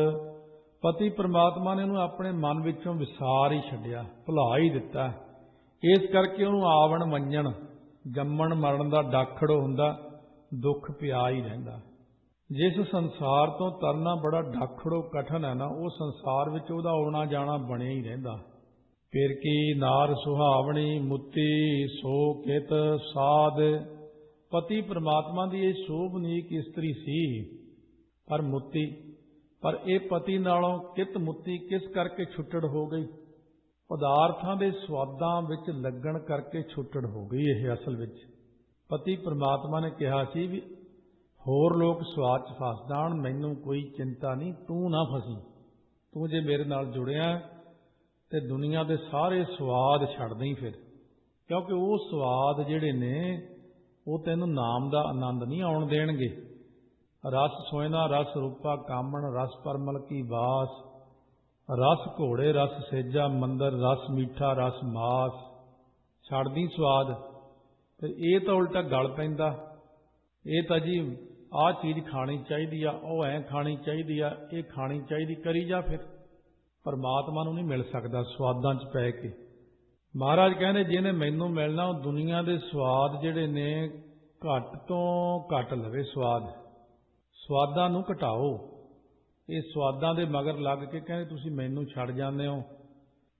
ਪਤੀ ਪ੍ਰਮਾਤਮਾ ਨੇ ਉਹਨੂੰ ਆਪਣੇ ਮਨ ਵਿੱਚੋਂ ਵਿਸਾਰ ਹੀ ਛੱਡਿਆ, ਭੁਲਾ ਹੀ ਦਿੱਤਾ। ਇਸ ਕਰਕੇ ਉਹਨੂੰ ਆਵਣ ਵੰਜਣ, ਜੰਮਣ ਮਰਨ ਦਾ ਡਾਖੜੋ ਹੁੰਦਾ, ਦੁੱਖ ਪਿਆ ਹੀ ਰਹਿੰਦਾ। ਜਿਸ ਸੰਸਾਰ ਤੋਂ ਤਰਨਾ ਬੜਾ ਡਾਖੜੋ ਕਠਨ ਹੈ ਨਾ, ਉਹ ਸੰਸਾਰ ਵਿੱਚ ਉਹਦਾ ਆਉਣਾ ਜਾਣਾ ਬਣਿਆ ਹੀ ਰਹਿੰਦਾ। ਫਿਰ ਕੀ ਨਾਰ ਸੁਹਾਵਣੀ ਮੁੱਤੀ ਸੋ ਕਿਤ ਸਾਧ। ਪਤੀ ਪ੍ਰਮਾਤਮਾ ਦੀ ਇਹ ਸ਼ੋਭਨੀਕ ਇਸਤਰੀ ਸੀ ਪਰ ਮੁੱਤੀ, ਪਰ ਇਹ ਪਤੀ ਨਾਲੋਂ ਕਿਤ ਮੁੱਤੀ ਕਿਸ ਕਰਕੇ ਛੁੱਟੜ ਹੋ ਗਈ? ਪਦਾਰਥਾਂ ਦੇ ਸਵਾਦਾਂ ਵਿੱਚ ਲੱਗਣ ਕਰਕੇ ਛੁੱਟੜ ਹੋ ਗਈ। ਇਹ ਅਸਲ ਵਿੱਚ ਪਤੀ ਪ੍ਰਮਾਤਮਾ ਨੇ ਕਿਹਾ ਸੀ ਵੀ ਹੋਰ ਲੋਕ ਸਵਾਦ 'ਚ ਫਸ ਜਾਣ, ਮੈਨੂੰ ਕੋਈ ਚਿੰਤਾ ਨਹੀਂ, ਤੂੰ ਨਾ ਫਸੀ। ਤੂੰ ਜੇ ਮੇਰੇ ਨਾਲ ਜੁੜਿਆ ਤੇ ਦੁਨੀਆ ਦੇ ਸਾਰੇ ਸਵਾਦ ਛੱਡ ਦੇਈਂ ਫਿਰ, ਕਿਉਂਕਿ ਉਹ ਸਵਾਦ ਜਿਹੜੇ ਨੇ ਉਹ ਤੈਨੂੰ ਨਾਮ ਦਾ ਆਨੰਦ ਨਹੀਂ ਆਉਣ ਦੇਣਗੇ। ਰਸ ਸੋਇਨਾ ਰਸ ਰੂਪਾ ਕਾਮਣ ਰਸ ਪਰਮਲ ਕੀ ਬਾਸ। ਰਸ ਘੋੜੇ ਰਸ ਸੇਜਾ ਮੰਦਰ ਰਸ ਮੀਠਾ ਰਸ ਮਾਸ। ਛੱਡਦੀ ਸਵਾਦ, ਤੇ ਇਹ ਤਾਂ ਉਲਟਾ ਗਲ ਪੈਂਦਾ। ਇਹ ਤਾਂ ਜੀ ਆਹ ਚੀਜ਼ ਖਾਣੀ ਚਾਹੀਦੀ ਆ, ਉਹ ਐਂ ਖਾਣੀ ਚਾਹੀਦੀ ਆ, ਇਹ ਖਾਣੀ ਚਾਹੀਦੀ, ਕਰੀ ਜਾ। ਫਿਰ ਪਰਮਾਤਮਾ ਨੂੰ ਨਹੀਂ ਮਿਲ ਸਕਦਾ ਸਵਾਦਾਂ 'ਚ ਪੈ ਕੇ। ਮਹਾਰਾਜ ਕਹਿੰਦੇ ਜਿਹਨੇ ਮੈਨੂੰ ਮਿਲਣਾ ਉਹ ਦੁਨੀਆ ਦੇ ਸਵਾਦ ਜਿਹੜੇ ਨੇ ਘੱਟ ਤੋਂ ਘੱਟ ਲਵੇ। ਸਵਾਦ ਸਵਾਦਾਂ ਨੂੰ ਘਟਾਓ। ਇਹ ਸਵਾਦਾਂ ਦੇ ਮਗਰ ਲੱਗ ਕੇ ਕਹਿੰਦੇ ਤੁਸੀਂ ਮੈਨੂੰ ਛੱਡ ਜਾਂਦੇ ਹੋ।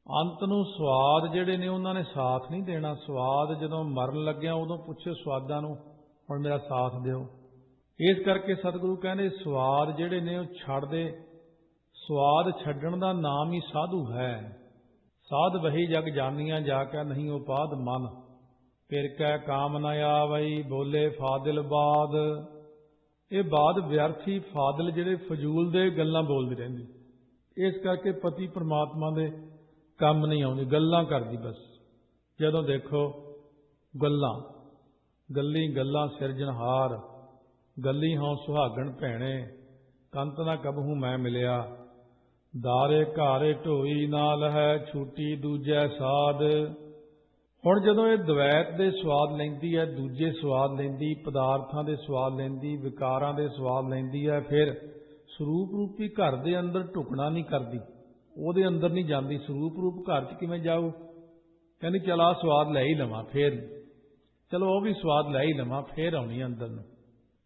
ਅੰਤ ਨੂੰ ਸਵਾਦ ਜਿਹੜੇ ਨੇ ਉਹਨਾਂ ਨੇ ਸਾਥ ਨਹੀਂ ਦੇਣਾ। ਸਵਾਦ ਜਦੋਂ ਮਰਨ ਲੱਗਿਆ ਉਦੋਂ ਪੁੱਛੇ ਸਵਾਦਾਂ ਨੂੰ ਹੁਣ ਮੇਰਾ ਸਾਥ ਦਿਓ। ਇਸ ਕਰਕੇ ਸਤਿਗੁਰੂ ਕਹਿੰਦੇ ਸਵਾਦ ਜਿਹੜੇ ਨੇ ਉਹ ਛੱਡ ਦੇ। ਸਵਾਦ ਛੱਡਣ ਦਾ ਨਾਮ ਹੀ ਸਾਧੂ ਹੈ। ਸਾਧ ਵਹੀ ਜਗ ਜਾਨੀਆਂ ਜਾ ਕੇ ਨਹੀਂ ਉਪਾਦ ਮਨ, ਫਿਰ ਕੈ ਕਾਮ ਨ ਆਵਈ ਬੋਲੇ ਫਾਦਿਲ ਬਾਦ। ਇਹ ਬਾਦ ਵਿਅਰਥੀ ਫਾਦਿਲ ਜਿਹੜੇ ਫਜ਼ੂਲ ਦੇ ਗੱਲਾਂ ਬੋਲਦੀ ਰਹਿੰਦੀ। ਇਸ ਕਰਕੇ ਪਤੀ ਪਰਮਾਤਮਾ ਦੇ ਕੰਮ ਨਹੀਂ ਆਉਂਦੀ, ਗੱਲਾਂ ਕਰਦੀ ਬਸ। ਜਦੋਂ ਦੇਖੋ ਗੱਲਾਂ, ਗੱਲੀ ਗੱਲਾਂ ਸਿਰਜਣਹਾਰ, ਗੱਲੀ ਹੋਂ ਸੁਹਾਗਣ ਭੈਣੇ, ਕੰਤ ਨਾ ਕਬਹੂ ਮੈਂ ਮਿਲਿਆ। ਦਾਰੇ ਘਾਰੇ ਢੋਈ ਨਾਲ ਹੈ ਛੂਟੀ ਦੂਜੈ ਸਾਧ। ਹੁਣ ਜਦੋਂ ਇਹ ਦਵੈਤ ਦੇ ਸਵਾਦ ਲੈਂਦੀ ਹੈ, ਦੂਜੇ ਸਵਾਦ ਲੈਂਦੀ, ਪਦਾਰਥਾਂ ਦੇ ਸਵਾਦ ਲੈਂਦੀ, ਵਿਕਾਰਾਂ ਦੇ ਸਵਾਦ ਲੈਂਦੀ ਹੈ, ਫਿਰ ਸਰੂਪ ਰੂਪੀ ਘਰ ਦੇ ਅੰਦਰ ਢੁਕਣਾ ਨਹੀਂ ਕਰਦੀ, ਉਹਦੇ ਅੰਦਰ ਨਹੀਂ ਜਾਂਦੀ। ਸਰੂਪ ਰੂਪ ਘਰ 'ਚ ਕਿਵੇਂ ਜਾਊ? ਕਹਿੰਦੀ ਚਲ ਆਹ ਸਵਾਦ ਲੈ ਹੀ ਲਵਾਂ, ਫੇਰ ਚਲੋ ਉਹ ਵੀ ਸਵਾਦ ਲੈ ਹੀ ਲਵਾਂ, ਫੇਰ ਆਉਣੀ ਅੰਦਰ ਨੂੰ।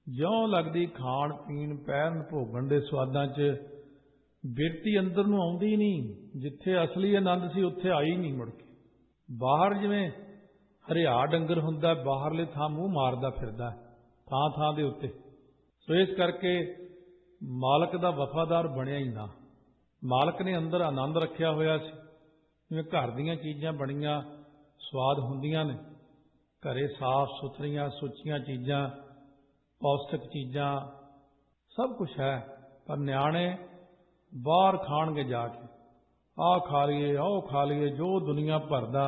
ਜਿਉਂ ਲੱਗਦੀ ਖਾਣ ਪੀਣ ਪਹਿਰਨ ਭੋਗਣ ਦੇ ਸਵਾਦਾਂ 'ਚ ਬਿਰਤੀ ਅੰਦਰ ਨੂੰ ਆਉਂਦੀ ਨਹੀਂ। ਜਿੱਥੇ ਅਸਲੀ ਆਨੰਦ ਸੀ ਉੱਥੇ ਆਈ ਨਹੀਂ ਮੁੜ ਕੇ। ਬਾਹਰ ਜਿਵੇਂ ਹਰਿਆ ਡੰਗਰ ਹੁੰਦਾ, ਬਾਹਰਲੇ ਥਾਂ ਮੂੰਹ ਮਾਰਦਾ ਫਿਰਦਾ ਥਾਂ ਥਾਂ ਦੇ ਉੱਤੇ। ਸੋ ਇਸ ਕਰਕੇ ਮਾਲਕ ਦਾ ਵਫਾਦਾਰ ਬਣਿਆ ਹੀ ਨਾ। ਮਾਲਕ ਨੇ ਅੰਦਰ ਆਨੰਦ ਰੱਖਿਆ ਹੋਇਆ ਸੀ। ਜਿਵੇਂ ਘਰ ਦੀਆਂ ਚੀਜ਼ਾਂ ਬਣੀਆਂ ਸਵਾਦ ਹੁੰਦੀਆਂ ਨੇ, ਘਰੇ ਸਾਫ਼ ਸੁਥਰੀਆਂ ਸੁੱਚੀਆਂ ਚੀਜ਼ਾਂ, ਪੌਸ਼ਟਿਕ ਚੀਜ਼ਾਂ, ਸਭ ਕੁਛ ਹੈ। ਪਰ ਨਿਆਣੇ ਬਾਹਰ ਖਾਣਗੇ ਜਾ ਕੇ, ਆਹ ਖਾ ਲਈਏ, ਉਹ ਖਾ ਲਈਏ, ਜੋ ਦੁਨੀਆ ਭਰ ਦਾ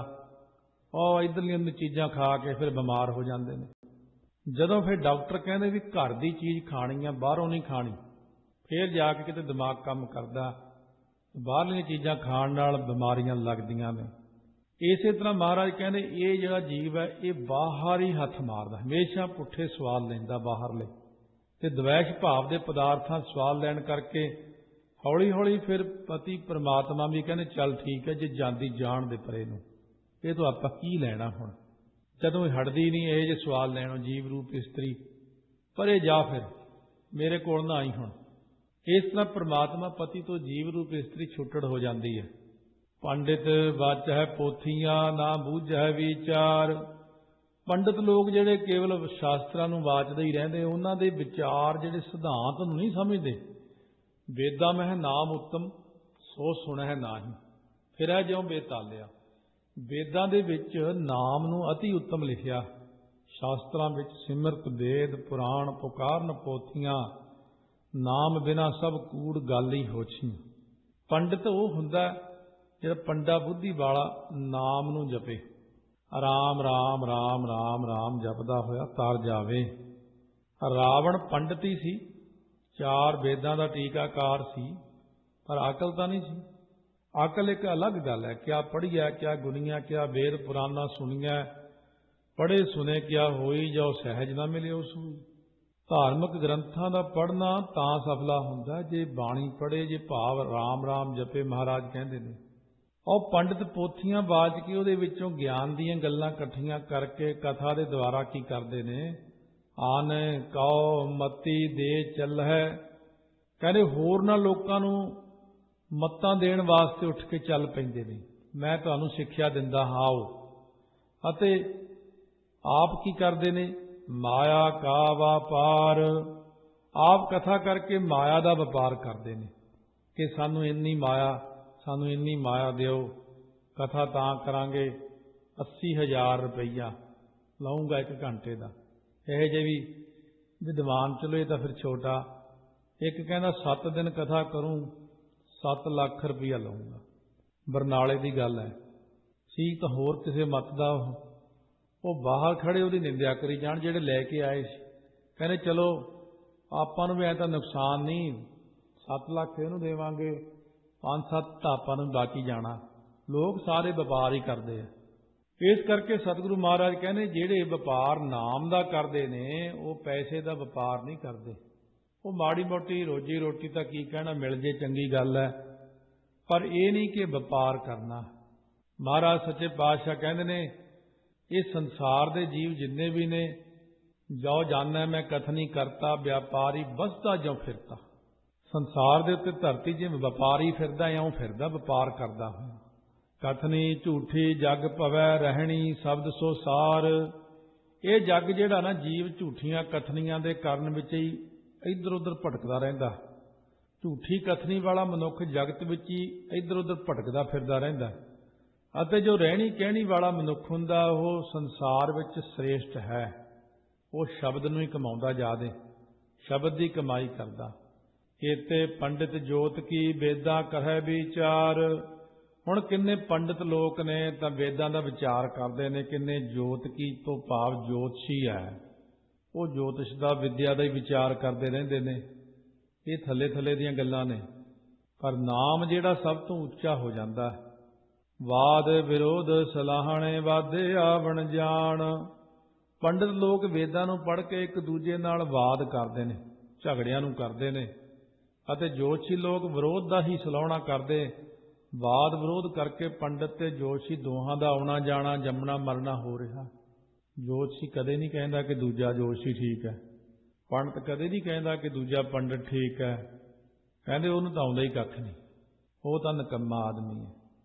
ਉਹ ਇੱਧਰਲੀਆਂ ਚੀਜ਼ਾਂ ਖਾ ਕੇ ਫਿਰ ਬਿਮਾਰ ਹੋ ਜਾਂਦੇ ਨੇ। ਜਦੋਂ ਫਿਰ ਡਾਕਟਰ ਕਹਿੰਦੇ ਵੀ ਘਰ ਦੀ ਚੀਜ਼ ਖਾਣੀ ਆ, ਬਾਹਰੋਂ ਨਹੀਂ ਖਾਣੀ, ਫਿਰ ਜਾ ਕੇ ਕਿਤੇ ਦਿਮਾਗ ਕੰਮ ਕਰਦਾ। ਬਾਹਰਲੀਆਂ ਚੀਜ਼ਾਂ ਖਾਣ ਨਾਲ ਬਿਮਾਰੀਆਂ ਲੱਗਦੀਆਂ ਨੇ। ਇਸੇ ਤਰ੍ਹਾਂ ਮਹਾਰਾਜ ਕਹਿੰਦੇ ਇਹ ਜਿਹੜਾ ਜੀਵ ਹੈ ਇਹ ਬਾਹਰ ਹੀ ਹੱਥ ਮਾਰਦਾ, ਹਮੇਸ਼ਾ ਪੁੱਠੇ ਸਵਾਦ ਲੈਂਦਾ ਬਾਹਰਲੇ, ਤੇ ਦਵੈਸ਼ ਭਾਵ ਦੇ ਪਦਾਰਥਾਂ ਸਵਾਦ ਲੈਣ ਕਰਕੇ ਹੌਲੀ ਹੌਲੀ ਫਿਰ ਪਤੀ ਪਰਮਾਤਮਾ ਵੀ ਕਹਿੰਦੇ ਚੱਲ ਠੀਕ ਹੈ, ਜੇ ਜਾਂਦੀ ਜਾਣ ਦੇ ਪਰੇ ਨੂੰ, ਇਹ ਤੋਂ ਆਪਾਂ ਕੀ ਲੈਣਾ ਹੁਣ, ਜਦੋਂ ਇਹ ਹਟਦੀ ਨਹੀਂ ਇਹ ਜੇ ਸਵਾਦ ਲੈਣੋਂ ਜੀਵ ਰੂਪ ਇਸਤਰੀ, ਪਰੇ ਜਾ ਫਿਰ ਮੇਰੇ ਕੋਲ ਨਾ ਆਈ ਹੁਣ। ਇਸ ਤਰ੍ਹਾਂ ਪਰਮਾਤਮਾ ਪਤੀ ਤੋਂ ਜੀਵ ਰੂਪ ਇਸਤਰੀ ਛੁੱਟੜ ਹੋ ਜਾਂਦੀ ਹੈ। ਪੰਡਿਤ ਵਾਚ ਹੈ ਪੋਥੀਆਂ ਨਾ ਬੂਝੈ ਵਿਚਾਰ। ਪੰਡਿਤ ਲੋਕ ਜਿਹੜੇ ਕੇਵਲ ਸ਼ਾਸਤਰਾਂ ਨੂੰ ਵਾਚਦੇ ਹੀ ਰਹਿੰਦੇ, ਉਹਨਾਂ ਦੇ ਵਿਚਾਰ ਜਿਹੜੇ ਸਿਧਾਂਤ ਨੂੰ ਨਹੀਂ ਸਮਝਦੇ। ਵੇਦਾਂ ਮਹਿ ਨਾਮ ਉੱਤਮ ਸੋ ਸੁਣਹਿ ਨਾਹੀ, ਫਿਰੈ ਜਿਉ ਬੇਤਾਲਿਆ। ਵੇਦਾਂ ਦੇ ਵਿੱਚ ਨਾਮ ਨੂੰ ਅਤੀ ਉੱਤਮ ਲਿਖਿਆ, ਸ਼ਾਸਤਰਾਂ ਵਿੱਚ ਸਿਮਰਤ ਵੇਦ ਪੁਰਾਣ ਪੁਕਾਰਨ ਪੋਥੀਆਂ, ਨਾਮ ਬਿਨਾ ਸਭ ਕੂੜ ਗੱਲ ਹੀ ਹੋਛੀ। ਪੰਡਿਤ ਉਹ ਹੁੰਦਾ ਜਿਹੜਾ ਪੰਡਾ ਬੁੱਧੀ ਵਾਲਾ ਨਾਮ ਨੂੰ ਜਪੇ, ਰਾਮ ਰਾਮ ਰਾਮ ਰਾਮ ਰਾਮ ਜਪਦਾ ਹੋਇਆ ਤਰ ਜਾਵੇ। ਰਾਵਣ ਪੰਡਿਤ ਹੀ ਸੀ, 4 ਵੇਦਾਂ ਦਾ ਟੀਕਾਕਾਰ ਸੀ, ਪਰ ਅਕਲ ਤਾਂ ਨਹੀਂ ਸੀ। ਅਕਲ ਇੱਕ ਅਲੱਗ ਗੱਲ ਹੈ, ਕਿਆ ਪੜ੍ਹੀਐ ਕਿਆ ਗੁਣੀਆਂ, ਕਿਆ ਵੇਦ ਪੁਰਾਣਾ ਸੁਣੀਐ, ਪੜ੍ਹੇ ਸੁਨੇ ਕਿਆ ਹੋਈ, ਜੋ ਸਹਿਜ ਨਾ ਮਿਲਿਓ ਸੂਈ। ਧਾਰਮਿਕ ਗ੍ਰੰਥਾਂ ਦਾ ਪੜ੍ਹਨਾ ਤਾਂ ਸਫਲਾ ਹੁੰਦਾ ਜੇ ਬਾਣੀ ਪੜ੍ਹੇ, ਜੇ ਭਾਵ ਰਾਮ ਰਾਮ ਜਪੇ। ਮਹਾਰਾਜ ਕਹਿੰਦੇ ਨੇ ਉਹ ਪੰਡਿਤ ਪੋਥੀਆਂ ਬਾਚ ਕੇ ਉਹਦੇ ਵਿੱਚੋਂ ਗਿਆਨ ਦੀਆਂ ਗੱਲਾਂ ਇਕੱਠੀਆਂ ਕਰਕੇ ਕਥਾ ਦੇ ਦੁਆਰਾ ਕੀ ਕਰਦੇ ਨੇ, ਆਨ ਕਉ ਮਤੀ ਦੇ ਚੱਲਹਿ। ਕਹਿੰਦੇ ਹੋਰਨਾਂ ਲੋਕਾਂ ਨੂੰ ਮੱਤਾਂ ਦੇਣ ਵਾਸਤੇ ਉੱਠ ਕੇ ਚੱਲ ਪੈਂਦੇ ਨੇ, ਮੈਂ ਤੁਹਾਨੂੰ ਸਿੱਖਿਆ ਦਿੰਦਾ ਹਾਂ ਆਓ। ਅਤੇ ਆਪ ਕੀ ਕਰਦੇ ਨੇ, ਮਾਇਆ ਕਾ ਵਪਾਰ। ਆਪ ਕਥਾ ਕਰਕੇ ਮਾਇਆ ਦਾ ਵਪਾਰ ਕਰਦੇ ਨੇ ਕਿ ਸਾਨੂੰ ਇੰਨੀ ਮਾਇਆ, ਸਾਨੂੰ ਇੰਨੀ ਮਾਇਆ ਦਿਓ, ਕਥਾ ਤਾਂ ਕਰਾਂਗੇ, 80,000 ਰੁਪਈਆ ਲਾਉਂਗਾ 1 ਘੰਟੇ ਦਾ। ਇਹ ਜਿਹੇ ਵੀ ਵਿਦਵਾਨ, ਚਲੋ ਇਹ ਤਾਂ ਫਿਰ ਛੋਟਾ। ਇੱਕ ਕਹਿੰਦਾ 7 ਦਿਨ ਕਥਾ ਕਰੂੰ 7 ਲੱਖ ਰੁਪਈਆ ਲਊਂਗਾ। ਬਰਨਾਲੇ ਦੀ ਗੱਲ ਹੈ, ਸੀ ਤਾਂ ਹੋਰ ਕਿਸੇ ਮਤ ਦਾ। ਉਹ ਬਾਹਰ ਖੜੇ ਉਹਦੀ ਨਿੰਦਿਆ ਕਰੀ ਜਾਣ ਜਿਹੜੇ ਲੈ ਕੇ ਆਏ ਸੀ। ਕਹਿੰਦੇ ਚਲੋ ਆਪਾਂ ਨੂੰ ਵੀ ਐ ਤਾਂ ਨੁਕਸਾਨ ਨਹੀਂ, 7 ਲੱਖ ਇਹਨੂੰ ਦੇਵਾਂਗੇ, 5-7 ਤਾਂ ਆਪਾਂ ਨੂੰ ਬਾਕੀ ਜਾਣਾ। ਲੋਕ ਸਾਰੇ ਵਪਾਰ ਹੀ ਕਰਦੇ ਆ। ਇਸ ਕਰਕੇ ਸਤਿਗੁਰੂ ਮਹਾਰਾਜ ਕਹਿੰਦੇ ਜਿਹੜੇ ਵਪਾਰ ਨਾਮ ਦਾ ਕਰਦੇ ਨੇ ਉਹ ਪੈਸੇ ਦਾ ਵਪਾਰ ਨਹੀਂ ਕਰਦੇ। ਉਹ ਮਾੜੀ ਮੋਟੀ ਰੋਜੀ ਰੋਟੀ ਤਾਂ ਕੀ ਕਹਿਣਾ, ਮਿਲ ਜੇ ਚੰਗੀ ਗੱਲ ਹੈ, ਪਰ ਇਹ ਨਹੀਂ ਕਿ ਵਪਾਰ ਕਰਨਾ। ਮਹਾਰਾਜ ਸੱਚੇ ਪਾਤਸ਼ਾਹ ਕਹਿੰਦੇ ਨੇ ਇਹ ਸੰਸਾਰ ਦੇ ਜੀਵ ਜਿੰਨੇ ਵੀ ਨੇ ਜੋ ਜਾਣੈ ਮੈਂ ਕਥਨੀ ਕਰਤਾ, व्यापारी बसदा ज्यों फिरता। संसार ਦੇ ਉੱਤੇ ਧਰਤੀ ਜਿਵੇਂ ਵਪਾਰੀ ਫਿਰਦਾ ਇਉਂ ਫਿਰਦਾ, ਵਪਾਰ ਕਰਦਾ ਹੋਇਆ। ਕਥਨੀ ਝੂਠੀ ਜਗ ਭਵੈ ਰਹਿਣੀ, ਸ਼ਬਦ ਸੋ ਸਾਰ। ਇਹ ਜੱਗ ਜਿਹੜਾ ਨਾ, ਜੀਵ ਝੂਠੀਆਂ ਕਥਨੀਆਂ ਦੇ ਕਾਰਨ ਵਿੱਚ ਹੀ ਇੱਧਰ ਉੱਧਰ ਭਟਕਦਾ ਰਹਿੰਦਾ। ਝੂਠੀ ਕਥਨੀ ਵਾਲਾ ਮਨੁੱਖ ਜਗਤ ਵਿੱਚ ਹੀ ਇੱਧਰ ਉੱਧਰ ਭਟਕਦਾ ਫਿਰਦਾ ਰਹਿੰਦਾ। ਅਤੇ ਜੋ ਰਹਿਣੀ ਕਹਿਣੀ ਵਾਲਾ ਮਨੁੱਖ ਹੁੰਦਾ, ਉਹ ਸੰਸਾਰ ਵਿੱਚ ਸ੍ਰੇਸ਼ਟ ਹੈ। ਉਹ ਸ਼ਬਦ ਨੂੰ ਹੀ ਕਮਾਉਂਦਾ, ਜ਼ਿਆਦੇ ਸ਼ਬਦ ਦੀ ਕਮਾਈ ਕਰਦਾ। ਕੇਤੇ ਪੰਡਿਤ ਜੋਤ ਕੀ, ਵੇਦਾਂ ਕਰਹਿ ਵਿਚਾਰ। ਹੁਣ ਕਿੰਨੇ ਪੰਡਿਤ ਲੋਕ ਨੇ ਤਾਂ ਵੇਦਾਂ ਦਾ ਵਿਚਾਰ ਕਰਦੇ ਨੇ, ਕਿੰਨੇ ਜੋਤ ਕੀ ਤੋਂ ਭਾਵ ਜੋਤਸ਼ੀ ਹੈ, ਉਹ ਜੋਤਿਸ਼ ਦਾ, ਵਿਦਿਆ ਦਾ ਹੀ ਵਿਚਾਰ ਕਰਦੇ ਰਹਿੰਦੇ ਨੇ। ਇਹ ਥੱਲੇ ਥੱਲੇ ਦੀਆਂ ਗੱਲਾਂ ਨੇ, ਪਰ ਨਾਮ ਜਿਹੜਾ ਸਭ ਤੋਂ ਉੱਚਾ ਹੋ ਜਾਂਦਾ। ਵਾਦ ਵਿਰੋਧ ਸਲਾਹਣੇ ਵਾਦੇ ਆਵਣ ਜਾਣ। ਪੰਡਿਤ ਲੋਕ ਵੇਦਾਂ ਨੂੰ ਪੜ੍ਹ ਕੇ ਇੱਕ ਦੂਜੇ ਨਾਲ ਵਾਦ ਕਰਦੇ ਨੇ, ਝਗੜਿਆਂ ਨੂੰ ਕਰਦੇ ਨੇ, ਅਤੇ ਜੋਤਸ਼ੀ ਲੋਕ ਵਿਰੋਧ ਦਾ ਹੀ ਸਲਾਹਣਾ ਕਰਦੇ। ਵਾਦ ਵਿਰੋਧ ਕਰਕੇ ਪੰਡਿਤ ਤੇ ਜੋਤਸ਼ੀ ਦੋਹਾਂ ਦਾ ਆਉਣਾ ਜਾਣਾ, ਜੰਮਣਾ ਮਰਨਾ ਹੋ ਰਿਹਾ। ਜੋਤਸ਼ੀ ਕਦੇ ਨਹੀਂ ਕਹਿੰਦਾ ਕਿ ਦੂਜਾ ਜੋਤਸ਼ੀ ਠੀਕ ਹੈ, ਪੰਡਿਤ ਕਦੇ ਨਹੀਂ ਕਹਿੰਦਾ ਕਿ ਦੂਜਾ ਪੰਡਿਤ ਠੀਕ ਹੈ। ਕਹਿੰਦੇ ਉਹਨੂੰ ਤਾਂ ਆਉਂਦਾ ਹੀ ਕੱਖ ਨਹੀਂ, ਉਹ ਤਾਂ ਨਿਕੰਮਾ ਆਦਮੀ ਹੈ।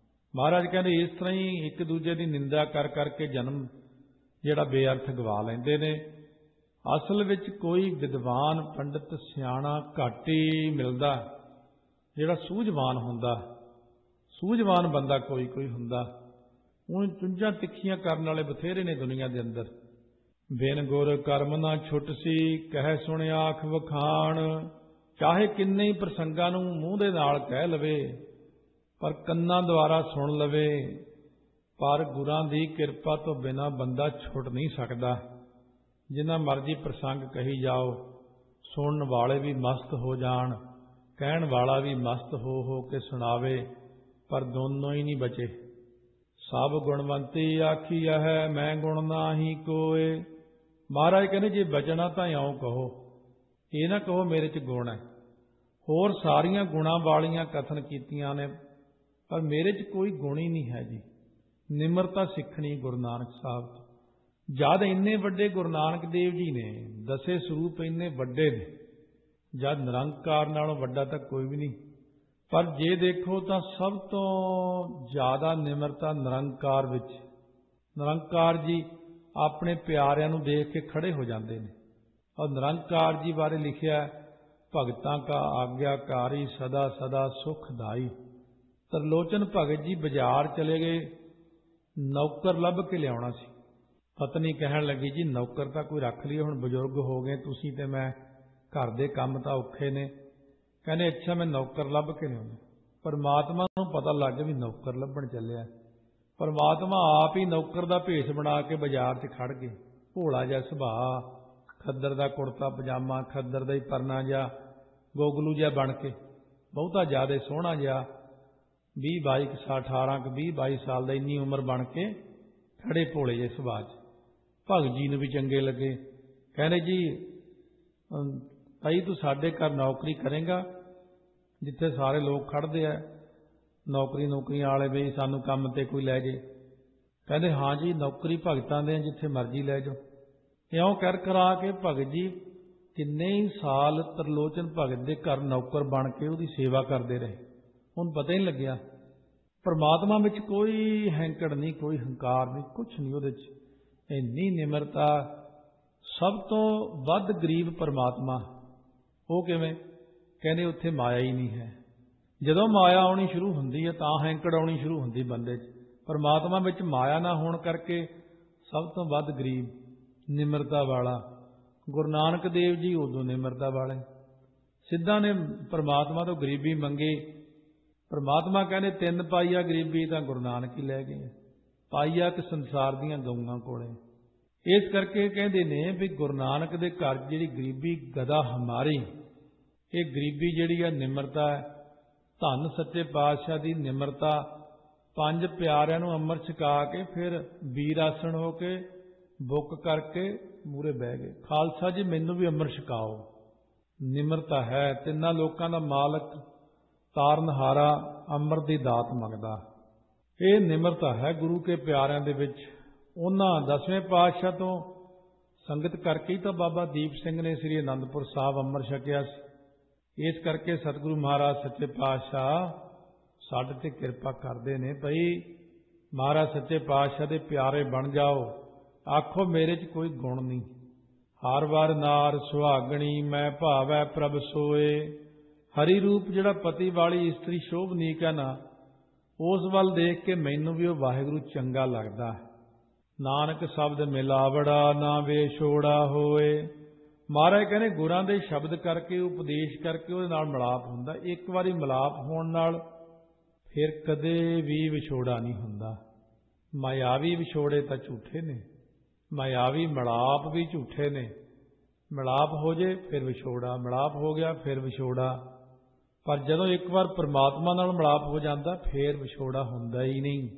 ਮਹਾਰਾਜ ਕਹਿੰਦੇ ਇਸ ਤਰ੍ਹਾਂ ਹੀ ਇੱਕ ਦੂਜੇ ਦੀ ਨਿੰਦਾ ਕਰ ਕਰਕੇ ਜਨਮ ਜਿਹੜਾ ਬੇਅਰਥ ਗਵਾ ਲੈਂਦੇ ਨੇ। ਅਸਲ ਵਿੱਚ ਕੋਈ ਵਿਦਵਾਨ ਪੰਡਿਤ ਸਿਆਣਾ ਘੱਟ ਹੀ ਮਿਲਦਾ, ਜਿਹੜਾ ਸੂਝਵਾਨ ਹੁੰਦਾ। ਸੂਝਵਾਨ ਬੰਦਾ ਕੋਈ ਕੋਈ ਹੁੰਦਾ। ਉਹ ਚੁੰਝਾਂ ਤਿੱਖੀਆਂ ਕਰਨ ਵਾਲੇ ਬਥੇਰੇ ਨੇ ਦੁਨੀਆ ਦੇ ਅੰਦਰ। ਬਿਨ ਗੁਰ ਕਰਮ ਨਾ ਛੁੱਟ ਸੀ, ਕਹਿ ਸੁਣ ਆਖ ਵਖਾਣ। ਚਾਹੇ ਕਿੰਨੇ ਹੀ ਪ੍ਰਸੰਗਾਂ ਨੂੰ ਮੂੰਹ ਦੇ ਨਾਲ ਕਹਿ ਲਵੇ, ਪਰ ਕੰਨਾਂ ਦੁਆਰਾ ਸੁਣ ਲਵੇ, ਪਰ ਗੁਰਾਂ ਦੀ ਕਿਰਪਾ ਤੋਂ ਬਿਨਾਂ ਬੰਦਾ ਛੁੱਟ ਨਹੀਂ ਸਕਦਾ। ਜਿੰਨਾ ਮਰਜ਼ੀ ਪ੍ਰਸੰਗ ਕਹੀ ਜਾਓ, ਸੁਣਨ ਵਾਲੇ ਵੀ ਮਸਤ ਹੋ ਜਾਣ, ਕਹਿਣ ਵਾਲਾ ਵੀ ਮਸਤ ਹੋ ਕੇ ਸੁਣਾਵੇ, ਪਰ ਦੋਨੋਂ ਹੀ ਨਹੀਂ ਬਚੇ। ਸਭ ਗੁਣਵੰਤੀ ਆਖੀਆ ਹੈ, ਮੈਂ ਗੁਣ ਨਾਹੀ ਕੋਏ। ਮਹਾਰਾਜ ਕਹਿੰਦੇ ਜੇ ਬਚਣਾ ਤਾਂ ਇਉਂ ਕਹੋ, ਇਹ ਨਾ ਕਹੋ ਮੇਰੇ 'ਚ ਗੁਣ ਹੈ। ਹੋਰ ਸਾਰੀਆਂ ਗੁਣਾਂ ਵਾਲੀਆਂ ਕਥਨ ਕੀਤੀਆਂ ਨੇ, ਪਰ ਮੇਰੇ 'ਚ ਕੋਈ ਗੁਣ ਹੀ ਨਹੀਂ ਹੈ ਜੀ। ਨਿਮਰਤਾ ਸਿੱਖਣੀ ਗੁਰੂ ਨਾਨਕ ਸਾਹਿਬ ਤੋਂ। ਜਦ ਇੰਨੇ ਵੱਡੇ ਗੁਰੂ ਨਾਨਕ ਦੇਵ ਜੀ ਨੇ, ਦਸੇ ਸਰੂਪ ਇੰਨੇ ਵੱਡੇ ਨੇ, ਜਦ ਨਿਰੰਕਾਰ ਨਾਲੋਂ ਵੱਡਾ ਤਾਂ ਕੋਈ ਵੀ ਨਹੀਂ। ਪਰ ਜੇ ਦੇਖੋ ਤਾਂ ਸਭ ਤੋਂ ਜ਼ਿਆਦਾ ਨਿਮਰਤਾ ਨਿਰੰਕਾਰ ਵਿੱਚ। ਨਿਰੰਕਾਰ ਜੀ ਆਪਣੇ ਪਿਆਰਿਆਂ ਨੂੰ ਦੇਖ ਕੇ ਖੜੇ ਹੋ ਜਾਂਦੇ ਨੇ। ਔਰ ਨਿਰੰਕਾਰ ਜੀ ਬਾਰੇ ਲਿਖਿਆ, ਭਗਤਾਂ ਕਾ ਆਗਿਆਕਾਰੀ ਸਦਾ ਸਦਾ ਸੁਖਦਾਈ। ਤਰਲੋਚਨ ਭਗਤ ਜੀ ਬਾਜ਼ਾਰ ਚਲੇ ਗਏ, ਨੌਕਰ ਲੱਭ ਕੇ ਲਿਆਉਣਾ ਸੀ। ਪਤਨੀ ਕਹਿਣ ਲੱਗੀ, ਜੀ ਨੌਕਰ ਤਾਂ ਕੋਈ ਰੱਖ ਲਈਏ, ਹੁਣ ਬਜ਼ੁਰਗ ਹੋ ਗਏ ਤੁਸੀਂ ਤੇ ਮੈਂ, ਘਰ ਦੇ ਕੰਮ ਤਾਂ ਔਖੇ ਨੇ। ਕਹਿੰਦੇ ਅੱਛਾ ਮੈਂ ਨੌਕਰ ਲੱਭ ਕੇ ਲਿਆਉਂਦਾ। ਪਰਮਾਤਮਾ ਨੂੰ ਪਤਾ ਲੱਗ ਗਿਆ ਵੀ ਨੌਕਰ ਲੱਭਣ ਚੱਲਿਆ। ਪਰਮਾਤਮਾ ਆਪ ਹੀ ਨੌਕਰ ਦਾ ਭੇਸ ਬਣਾ ਕੇ ਬਾਜ਼ਾਰ 'ਚ ਖੜ ਗਏ। ਭੋਲਾ ਜਿਹਾ ਸੁਭਾਅ, ਖੱਦਰ ਦਾ ਕੁੜਤਾ ਪਜਾਮਾ, ਖੱਦਰ ਦਾ ਹੀ ਪਰਨਾ ਜਿਹਾ, ਗੋਗਲੂ ਜਿਹਾ ਬਣ ਕੇ, ਬਹੁਤਾ ਜ਼ਿਆਦਾ ਸੋਹਣਾ ਜਿਹਾ, 20-22 ਸਾਲ ਦਾ, ਇੰਨੀ ਉਮਰ ਬਣ ਕੇ ਖੜੇ ਭੋਲੇ ਜਿਹੇ ਸੁਭਾਅ 'ਚ। ਭਗਤ ਜੀ ਨੂੰ ਵੀ ਚੰਗੇ ਲੱਗੇ। ਕਹਿੰਦੇ ਜੀ ਭਾਈ ਤੂੰ ਸਾਡੇ ਘਰ ਨੌਕਰੀ ਕਰੇਂਗਾ, ਜਿੱਥੇ ਸਾਰੇ ਲੋਕ ਖੜਦੇ ਆ ਨੌਕਰੀਆਂ ਵਾਲੇ, ਵੀ ਸਾਨੂੰ ਕੰਮ ਤੇ ਕੋਈ ਲੈ ਜੇ। ਕਹਿੰਦੇ ਹਾਂ ਜੀ ਨੌਕਰੀ ਭਗਤਾਂ ਦੇ, ਜਿੱਥੇ ਮਰਜ਼ੀ ਲੈ ਜਾਓ। ਇਉਂ ਕਰ ਕਰਾ ਕੇ ਭਗਤ ਜੀ ਕਿੰਨੇ ਹੀ ਸਾਲ ਤਰਲੋਚਨ ਭਗਤ ਦੇ ਘਰ ਨੌਕਰ ਬਣ ਕੇ ਉਹਦੀ ਸੇਵਾ ਕਰਦੇ ਰਹੇ। ਉਹਨੂੰ ਪਤਾ ਹੀ ਨਹੀਂ ਲੱਗਿਆ। ਪਰਮਾਤਮਾ ਵਿੱਚ ਕੋਈ ਹੈਂਕੜ ਨਹੀਂ, ਕੋਈ ਹੰਕਾਰ ਨਹੀਂ, ਕੁਛ ਨਹੀਂ ਉਹਦੇ 'ਚ। ਇੰਨੀ ਨਿਮਰਤਾ। ਸਭ ਤੋਂ ਵੱਧ ਗਰੀਬ ਪਰਮਾਤਮਾ। ਉਹ ਕਿਵੇਂ? ਕਹਿੰਦੇ ਉੱਥੇ ਮਾਇਆ ਹੀ ਨਹੀਂ ਹੈ। ਜਦੋਂ ਮਾਇਆ ਆਉਣੀ ਸ਼ੁਰੂ ਹੁੰਦੀ ਹੈ ਤਾਂ ਹੈਂਕੜ ਆਉਣੀ ਸ਼ੁਰੂ ਹੁੰਦੀ ਬੰਦੇ 'ਚ। ਪਰਮਾਤਮਾ ਵਿੱਚ ਮਾਇਆ ਨਾ ਹੋਣ ਕਰਕੇ ਸਭ ਤੋਂ ਵੱਧ ਗਰੀਬ, ਨਿਮਰਤਾ ਵਾਲਾ। ਗੁਰੂ ਨਾਨਕ ਦੇਵ ਜੀ ਉਦੋਂ ਨਿਮਰਤਾ ਵਾਲੇ। ਸਿੱਧਾਂ ਨੇ ਪਰਮਾਤਮਾ ਤੋਂ ਗਰੀਬੀ ਮੰਗੀ। ਪਰਮਾਤਮਾ ਕਹਿੰਦੇ 3 ਪਾਈਆ ਗਰੀਬੀ ਤਾਂ ਗੁਰੂ ਨਾਨਕ ਹੀ ਲੈ ਗਏ। ਪਾਈਆ ਕਿ ਸੰਸਾਰ ਦੀਆਂ ਗਊਆਂ ਕੋਲੇ। ਇਸ ਕਰਕੇ ਕਹਿੰਦੇ ਨੇ ਵੀ ਗੁਰੂ ਨਾਨਕ ਦੇ ਘਰ ਜਿਹੜੀ ਗਰੀਬੀ ਗਦਾ ਹਮਾਰੀ, ਇਹ ਗਰੀਬੀ ਜਿਹੜੀ ਹੈ ਨਿਮਰਤਾ ਹੈ। ਧੰਨ ਸੱਚੇ ਪਾਤਸ਼ਾਹ ਦੀ ਨਿਮਰਤਾ। 5 ਪਿਆਰਿਆਂ ਨੂੰ ਅੰਮ੍ਰਿਤ ਛਕਾ ਕੇ ਫਿਰ ਵੀਰ ਆਸਣ ਹੋ ਕੇ ਬੁੱਕ ਕਰਕੇ ਮੂਹਰੇ ਬਹਿ ਗਏ, ਖਾਲਸਾ ਜੀ ਮੈਨੂੰ ਵੀ ਅੰਮ੍ਰਿਤ ਛਕਾਓ। ਨਿਮਰਤਾ ਹੈ। 3 ਲੋਕਾਂ ਦਾ ਮਾਲਕ, ਤਾਰਨਹਾਰਾ, ਅੰਮ੍ਰਿਤ ਦੀ ਦਾਤ ਮੰਗਦਾ। ਇਹ ਨਿਮਰਤਾ ਹੈ ਗੁਰੂ ਕੇ ਪਿਆਰਿਆਂ ਦੇ ਵਿੱਚ। ਉਹਨਾਂ 10ਵੇਂ ਪਾਤਸ਼ਾਹ ਤੋਂ ਸੰਗਤ ਕਰਕੇ ਹੀ ਤਾਂ ਬਾਬਾ ਦੀਪ ਸਿੰਘ ਨੇ ਸ੍ਰੀ ਅਨੰਦਪੁਰ ਸਾਹਿਬ ਅੰਮ੍ਰਿਤ ਛਕਿਆ ਸੀ। ਇਸ ਕਰਕੇ ਸਤਿਗੁਰੂ ਮਹਾਰਾਜ ਸੱਚੇ ਪਾਤਸ਼ਾਹ ਸਾਡੇ ਤੇ ਕਿਰਪਾ ਕਰਦੇ ਨੇ। ਭਈ ਮਹਾਰਾਜ ਸੱਚੇ ਪਾਤਸ਼ਾਹ ਦੇ ਪਿਆਰੇ ਬਣ ਜਾਓ। ਆਖੋ ਮੇਰੇ 'ਚ ਕੋਈ ਗੁਣ ਨਹੀਂ। ਹਰ ਵਾਰ ਨਾਰ ਸੁਹਾਗਣੀ ਮੈਂ ਭਾਵੈ ਪ੍ਰਭ ਸੋਏ। ਹਰੀ ਰੂਪ ਜਿਹੜਾ ਪਤੀ ਵਾਲੀ ਇਸਤਰੀ ਸ਼ੋਭਨੀਕ ਹੈ ਨਾ, ਉਸ ਵੱਲ ਦੇਖ ਕੇ ਮੈਨੂੰ ਵੀ ਉਹ ਵਾਹਿਗੁਰੂ ਚੰਗਾ ਲੱਗਦਾ ਹੈ। ਨਾਨਕ ਸ਼ਬਦ ਮਿਲਾਵੜਾ ਨਾ ਵੇਛੋੜਾ ਹੋਏ। ਮਹਾਰਾਜ ਕਹਿੰਦੇ ਗੁਰਾਂ ਦੇ ਸ਼ਬਦ ਕਰਕੇ, ਉਪਦੇਸ਼ ਕਰਕੇ ਉਹਦੇ ਨਾਲ ਮਿਲਾਪ ਹੁੰਦਾ। ਇੱਕ ਵਾਰੀ ਮਿਲਾਪ ਹੋਣ ਨਾਲ ਫਿਰ ਕਦੇ ਵੀ ਵਿਛੋੜਾ ਨਹੀਂ ਹੁੰਦਾ। ਮਾਇਆਵੀ ਵਿਛੋੜੇ ਤਾਂ ਝੂਠੇ ਨੇ, ਮਾਇਆਵੀ ਮਿਲਾਪ ਵੀ ਝੂਠੇ ਨੇ। ਮਿਲਾਪ ਹੋ ਜੇ ਫਿਰ ਵਿਛੋੜਾ, ਮਿਲਾਪ ਹੋ ਗਿਆ ਫਿਰ ਵਿਛੋੜਾ। ਪਰ ਜਦੋਂ ਇੱਕ ਵਾਰ ਪਰਮਾਤਮਾ ਨਾਲ ਮਿਲਾਪ ਹੋ ਜਾਂਦਾ ਫਿਰ ਵਿਛੋੜਾ ਹੁੰਦਾ ਹੀ ਨਹੀਂ।